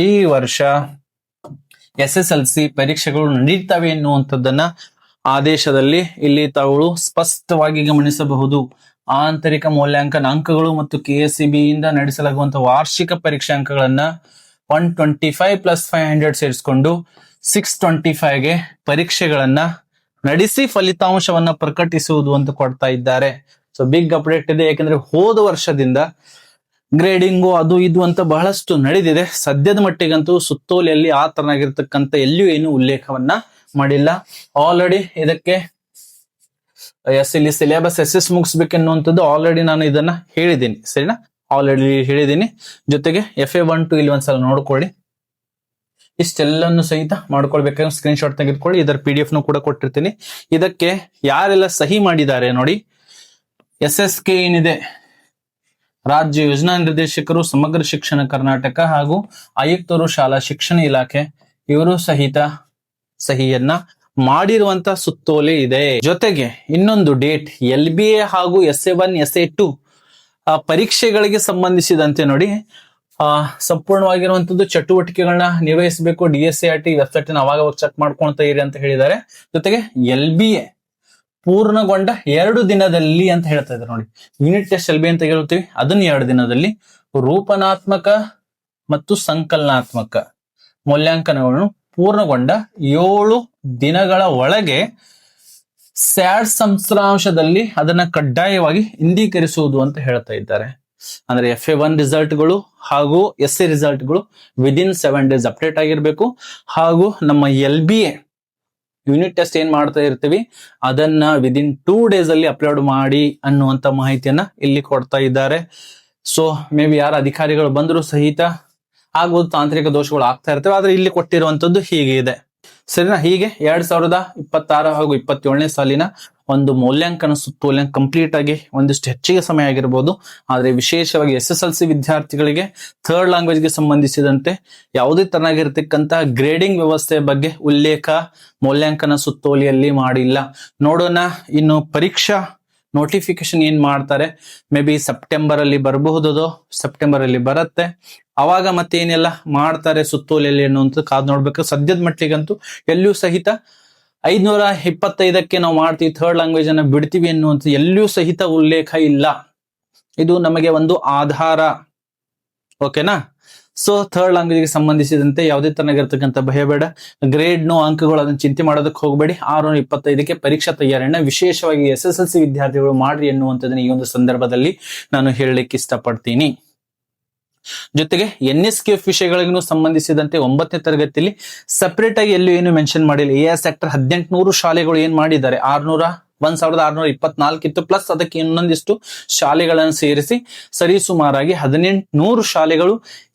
ಈ ವರ್ಷ SSLC ಪರೀಕ್ಷೆಗಳು ನಡೀತವೆ ಎನ್ನುವಂಥದ್ದನ್ನ ಆದೇಶದಲ್ಲಿ ಇಲ್ಲಿ ತಾವು ಸ್ಪಷ್ಟವಾಗಿ ಗಮನಿಸಬಹುದು. ಆಂತರಿಕ ಮೌಲ್ಯಾಂಕನ ಅಂಕಗಳು ಮತ್ತು KSEB ಇಂದ ನಡೆಸಲಾಗುವಂತಹ ವಾರ್ಷಿಕ ಪರೀಕ್ಷಾ ಅಂಕಗಳನ್ನ 125 ಪ್ಲಸ್ 500 ಸೇರಿಸಿಕೊಂಡು 625ಗೆ ಪರೀಕ್ಷೆಗಳನ್ನ ನಡೆಸಿ ಫಲಿತಾಂಶವನ್ನ ಪ್ರಕಟಿಸುವುದು ಅಂತ ಕೊಡ್ತಾ ಇದ್ದಾರೆ. ಸೊ ಬಿಗ್ ಅಪ್ಡೇಟ್ ಇದೆ. ಯಾಕಂದ್ರೆ ಹೋದ ವರ್ಷದಿಂದ ಗ್ರೇಡಿಂಗು ಅದು ಇದು ಅಂತ ಬಹಳಷ್ಟು ನಡೆದಿದೆ. ಸದ್ಯದ ಮಟ್ಟಿಗಂತೂ ಸುತ್ತೋಲೆಯಲ್ಲಿ ಆ ತರನಾಗಿರ್ತಕ್ಕಂಥ ಎಲ್ಲಿಯೂ ಏನು ಉಲ್ಲೇಖವನ್ನ ಮಾಡಿಲ್ಲ. ಆಲ್ರೆಡಿ ಇದಕ್ಕೆ ಇಲ್ಲಿ ಸಿಲೆಬಸ್ SS ಮುಗಿಸ್ಬೇಕೆನ್ನುವಂಥದ್ದು ಆಲ್ರೆಡಿ ನಾನು ಇದನ್ನ ಹೇಳಿದ್ದೀನಿ, ಸರಿನಾ. ಆಲ್ರೆಡಿ ಹೇಳಿದ್ದೀನಿ. ಜೊತೆಗೆ FA 1 2 ಇಲ್ಲಿ ಒಂದ್ಸಲ ನೋಡ್ಕೊಳ್ಳಿ. ಇಷ್ಟೆಲ್ಲನ್ನು ಸಹಿತ ಮಾಡ್ಕೊಳ್ಬೇಕಾದ್ರೆ ಸ್ಕ್ರೀನ್ ಶಾಟ್ ತೆಗೆದುಕೊಳ್ಳಿ. ಇದರ PDF ನು ಕೂಡ ಕೊಟ್ಟಿರ್ತೀನಿ. ಇದಕ್ಕೆ ಯಾರೆಲ್ಲ ಸಹಿ ಮಾಡಿದ್ದಾರೆ ನೋಡಿ. SSK ಏನಿದೆ, ರಾಜ್ಯ ಯೋಜನಾ ನಿರ್ದೇಶಕರು, ಸಮಗ್ರ ಶಿಕ್ಷಣ ಕರ್ನಾಟಕ ಹಾಗೂ ಆಯುಕ್ತರು, ಶಾಲಾ ಶಿಕ್ಷಣ ಇಲಾಖೆ, ಇವರು ಸಹಿತ ಸಹಿಯನ್ನ ಮಾಡಿರುವಂತ ಸುತ್ತೋಲೆ ಇದೆ. ಜೊತೆಗೆ ಇನ್ನೊಂದು ಡೇಟ್ LBA ಹಾಗೂ SA 1 SA 2 ಪರೀಕ್ಷೆಗಳಿಗೆ ಸಂಬಂಧಿಸಿದಂತೆ ನೋಡಿ, ಸಂಪೂರ್ಣವಾಗಿರುವಂತದ್ದು ಚಟುವಟಿಕೆಗಳನ್ನ ನಿರ್ವಹಿಸಬೇಕು. DSCRT ವೆಬ್ಸೈಟ್ ಅವಾಗ ಚೆಕ್ ಮಾಡ್ಕೊಳ್ತಾ ಇರಿ ಅಂತ ಹೇಳಿದ್ದಾರೆ. ಜೊತೆಗೆ LBA ಪೂರ್ಣಗೊಂಡ 2 ದಿನದಲ್ಲಿ ಅಂತ ಹೇಳ್ತಾ ಇದ್ದಾರೆ ನೋಡಿ. ಯೂನಿಟ್ ಟೆಸ್ಟ್ LBA ಅಂತ ಹೇಳ್ತೀವಿ, ಅದನ್ನ 2 ದಿನದಲ್ಲಿ. ರೂಪನಾತ್ಮಕ ಮತ್ತು ಸಂಕಲನಾತ್ಮಕ ಮೌಲ್ಯಾಂಕನಗಳನ್ನು ಪೂರ್ಣಗೊಂಡ 7 ದಿನಗಳ ಒಳಗೆ ಸ್ಯಾಡ್ ಸಂಸ್ರಾಂಶದಲ್ಲಿ ಅದನ್ನ ಕಡ್ಡಾಯವಾಗಿ ಇಂದೀಕರಿಸುವುದು ಅಂತ ಹೇಳ್ತಾ ಇದ್ದಾರೆ. ಅಂದ್ರೆ FA 1 ರಿಸಲ್ಟ್ಗಳು ಹಾಗೂ SA ರಿಸಲ್ಟ್ಗಳು ವಿದಿನ್ 7 days ಅಪ್ಡೇಟ್ ಆಗಿರ್ಬೇಕು. ಹಾಗೂ ನಮ್ಮ LBA ಯೂನಿಟ್ ಟೆಸ್ಟ್ ಏನ್ ಮಾಡ್ತಾ ಇರ್ತೀವಿ ಅದನ್ನ ವಿದಿನ್ 2 days ಅಲ್ಲಿ ಅಪ್ಲೋಡ್ ಮಾಡಿ ಅನ್ನುವಂತ ಮಾಹಿತಿಯನ್ನ ಇಲ್ಲಿ ಕೊಡ್ತಾ ಇದ್ದಾರೆ. ಸೊ ಮೇ ಬಿ ಯಾರ ಅಧಿಕಾರಿಗಳು ಬಂದರೂ ಸಹಿತ ಆಗ್ಬೋದು, ತಾಂತ್ರಿಕ ದೋಷಗಳು ಆಗ್ತಾ ಇರ್ತವೆ. ಆದ್ರೆ ಇಲ್ಲಿ ಕೊಟ್ಟಿರುವಂತದ್ದು ಹೀಗೆ ಇದೆ, ಸರಿನಾ. ಹೀಗೆ 2026 ಹಾಗೂ 27ನೇ ಸಾಲಿನ ಒಂದು ಮೌಲ್ಯಾಂಕನ ಸುತ್ತೋಲೆ ಕಂಪ್ಲೀಟ್ ಆಗಿ ಒಂದಿಷ್ಟು ಹೆಚ್ಚಿಗೆ ಸಮಯ ಆಗಿರ್ಬೋದು. ಆದ್ರೆ ವಿಶೇಷವಾಗಿ SSLC ವಿದ್ಯಾರ್ಥಿಗಳಿಗೆ 3rd ಲ್ಯಾಂಗ್ವೇಜ್ಗೆ ಸಂಬಂಧಿಸಿದಂತೆ ಯಾವುದೇ ತರನಾಗಿರ್ತಕ್ಕಂಥ ಗ್ರೇಡಿಂಗ್ ವ್ಯವಸ್ಥೆ ಬಗ್ಗೆ ಉಲ್ಲೇಖ ಮೌಲ್ಯಾಂಕನ ಸುತ್ತೋಲೆಯಲ್ಲಿ ಮಾಡಿಲ್ಲ. ನೋಡೋಣ ಇನ್ನು ಪರೀಕ್ಷಾ ನೋಟಿಫಿಕೇಶನ್ ಏನ್ ಮಾಡ್ತಾರೆ. ಮೇ ಬಿ ಸೆಪ್ಟೆಂಬರ್ ಅಲ್ಲಿ ಬರಬಹುದು, ಸೆಪ್ಟೆಂಬರ್ ಅಲ್ಲಿ ಬರುತ್ತೆ. ಅವಾಗ ಮತ್ತೆ ಏನೆಲ್ಲ ಮಾಡ್ತಾರೆ ಸುತ್ತೋಲೆಯಲ್ಲಿ ಅನ್ನುವಂಥದ್ದು ಕಾದ್ ನೋಡ್ಬೇಕು. ಸದ್ಯದ ಮಟ್ಟಿಗಂತೂ ಎಲ್ಲಿಯೂ ಸಹಿತ 525ಕ್ಕೆ ನಾವು ಮಾಡ್ತೀವಿ, 3rd ಲ್ಯಾಂಗ್ವೇಜ್ ಅನ್ನ ಬಿಡ್ತೀವಿ ಎನ್ನುವಂಥ ಎಲ್ಲಿಯೂ ಸಹಿತ ಉಲ್ಲೇಖ ಇಲ್ಲ. ಇದು ನಮಗೆ ಒಂದು ಆಧಾರ, ಓಕೆನಾ. ಸೊ 3rd ಲ್ಯಾಂಗ್ವೇಜ್ಗೆ ಸಂಬಂಧಿಸಿದಂತೆ ಯಾವುದೇ ತರನಾಗಿರ್ತಕ್ಕಂಥ ಭಯ ಬೇಡ. ಗ್ರೇಡ್ ನೋ ಅಂಕಗಳು ಅದನ್ನ ಚಿಂತೆ ಮಾಡೋದಕ್ಕೆ ಹೋಗಬೇಡಿ. 625ಕ್ಕೆ ಪರೀಕ್ಷಾ ತಯಾರಿಯನ್ನ ವಿಶೇಷವಾಗಿ SSLC ವಿದ್ಯಾರ್ಥಿಗಳು ಮಾಡ್ರಿ ಎನ್ನುವಂಥದ್ದನ್ನ ಈ ಒಂದು ಸಂದರ್ಭದಲ್ಲಿ ನಾನು ಹೇಳಲಿಕ್ಕೆ ಇಷ್ಟಪಡ್ತೀನಿ. ಜೊತೆಗೆ NSQF ವಿಷಯಗಳಿಗೂ ಸಂಬಂಧಿಸಿದಂತೆ 9ನೇ ತರಗತಿಯಲ್ಲಿ ಸಪರೇಟ್ ಆಗಿ ಎಲ್ಲೂ ಏನು ಮೆನ್ಷನ್ ಮಾಡಿಲ್ಲ. AR ಸೆಕ್ಟರ್ 1800 ಶಾಲೆಗಳು ಏನ್ ಮಾಡಿದ್ದಾರೆ, 1624 ಇತ್ತು, ಪ್ಲಸ್ ಅದಕ್ಕೆ ಇನ್ನೊಂದಿಷ್ಟು ಶಾಲೆಗಳನ್ನು ಸೇರಿಸಿ ಸರಿಸುಮಾರಾಗಿ 1800 ಶಾಲೆಗಳು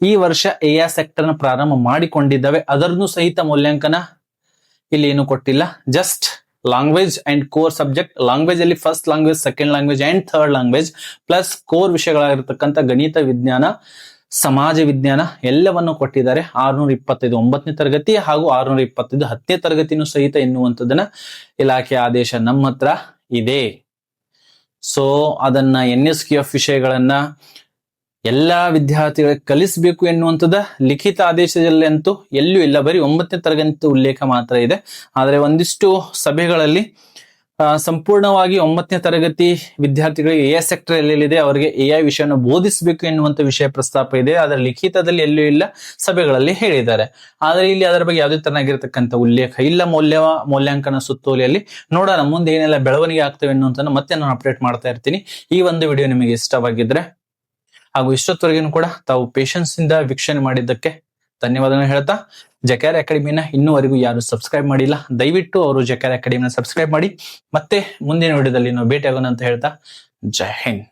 ಈ ವರ್ಷ AR ಸೆಕ್ಟರ್ ನ ಪ್ರಾರಂಭ ಮಾಡಿಕೊಂಡಿದ್ದಾವೆ. ಅದರನ್ನು ಸಹಿತ ಮೌಲ್ಯಾಂಕನ ಇಲ್ಲಿ ಏನು ಕೊಟ್ಟಿಲ್ಲ. Just language and core subject, language ಅಲ್ಲಿ first language, second language and 3rd language plus core ವಿಷಯಗಳಾಗಿರ್ತಕ್ಕಂಥ ಗಣಿತ, ವಿಜ್ಞಾನ, ಸಮಾಜ ವಿಜ್ಞಾನ ಎಲ್ಲವನ್ನು ಕೊಟ್ಟಿದ್ದಾರೆ. 625 9ನೇ ತರಗತಿ ಹಾಗೂ 625 10ನೇ ತರಗತಿನೂ ಸಹಿತ ಎನ್ನುವಂಥದ್ದನ್ನ ಇಲಾಖೆ ಆದೇಶ ನಮ್ಮ ಹತ್ರ ಇದೆ. ಸೊ ಅದನ್ನ NSQF ವಿಷಯಗಳನ್ನ ಎಲ್ಲಾ ವಿದ್ಯಾರ್ಥಿಗಳಿಗೆ ಕಲಿಸಬೇಕು ಎನ್ನುವಂಥದ್ದು ಲಿಖಿತ ಆದೇಶದಲ್ಲಿ ಅಂತೂ ಎಲ್ಲೂ ಇಲ್ಲ, ಬರೀ 9ನೇ ತರಗತಿ ಉಲ್ಲೇಖ ಮಾತ್ರ ಇದೆ. ಆದ್ರೆ ಒಂದಿಷ್ಟು ಸಭೆಗಳಲ್ಲಿ ಸಂಪೂರ್ಣವಾಗಿ 9ನೇ ತರಗತಿ ವಿದ್ಯಾರ್ಥಿಗಳಿಗೆ AI ಸೆಕ್ಟರ್ ಎಲ್ಲೆಲ್ಲಿದೆ ಅವರಿಗೆ AI ವಿಷಯವನ್ನು ಬೋಧಿಸಬೇಕು ಎನ್ನುವಂತ ವಿಷಯ ಪ್ರಸ್ತಾಪ ಇದೆ. ಅದರ ಲಿಖಿತದಲ್ಲಿ ಎಲ್ಲೂ ಇಲ್ಲ, ಸಭೆಗಳಲ್ಲಿ ಹೇಳಿದ್ದಾರೆ. ಆದ್ರೆ ಇಲ್ಲಿ ಅದರ ಬಗ್ಗೆ ಯಾವುದೇ ತರನಾಗಿರ್ತಕ್ಕಂಥ ಉಲ್ಲೇಖ ಇಲ್ಲ ಮೌಲ್ಯಾಂಕನ ಸುತ್ತೋಲೆಯಲ್ಲಿ. ನೋಡೋಣ ಮುಂದೆ ಏನೆಲ್ಲ ಬೆಳವಣಿಗೆ ಆಗ್ತವೆ ಅನ್ನುವಂತ ಮತ್ತೆ ನಾನು ಅಪ್ಡೇಟ್ ಮಾಡ್ತಾ ಇರ್ತೀನಿ. ಈ ಒಂದು ವಿಡಿಯೋ ನಿಮಗೆ ಇಷ್ಟವಾಗಿದ್ರೆ ಹಾಗೂ ಇಷ್ಟೊತ್ತವರೆಗೂ ಕೂಡ ತಾವು ಪೇಷನ್ಸ್ ಇಂದ ವೀಕ್ಷಣೆ ಮಾಡಿದ್ದಕ್ಕೆ ಧನ್ಯವಾದಗಳು ಹೇಳ್ತಾ, ಜಕ್ಯಾರ್ ಅಕಾಡೆಮಿನ ಇನ್ನೂವರೆಗೂ ಯಾರು ಸಬ್ಸ್ಕ್ರೈಬ್ ಮಾಡಿಲ್ಲ ದಯವಿಟ್ಟು ಅವರು ಜಕ್ಯಾರ್ ಅಕಾಡೆಮಿನ ಸಬ್ಸ್ಕ್ರೈಬ್ ಮಾಡಿ. ಮತ್ತೆ ಮುಂದಿನ ವಿಡಿಯೋದಲ್ಲಿ ನಾವು ಭೇಟಿ ಆಗೋಣ ಅಂತ ಹೇಳ್ತಾ ಜೈ ಹಿಂದ್.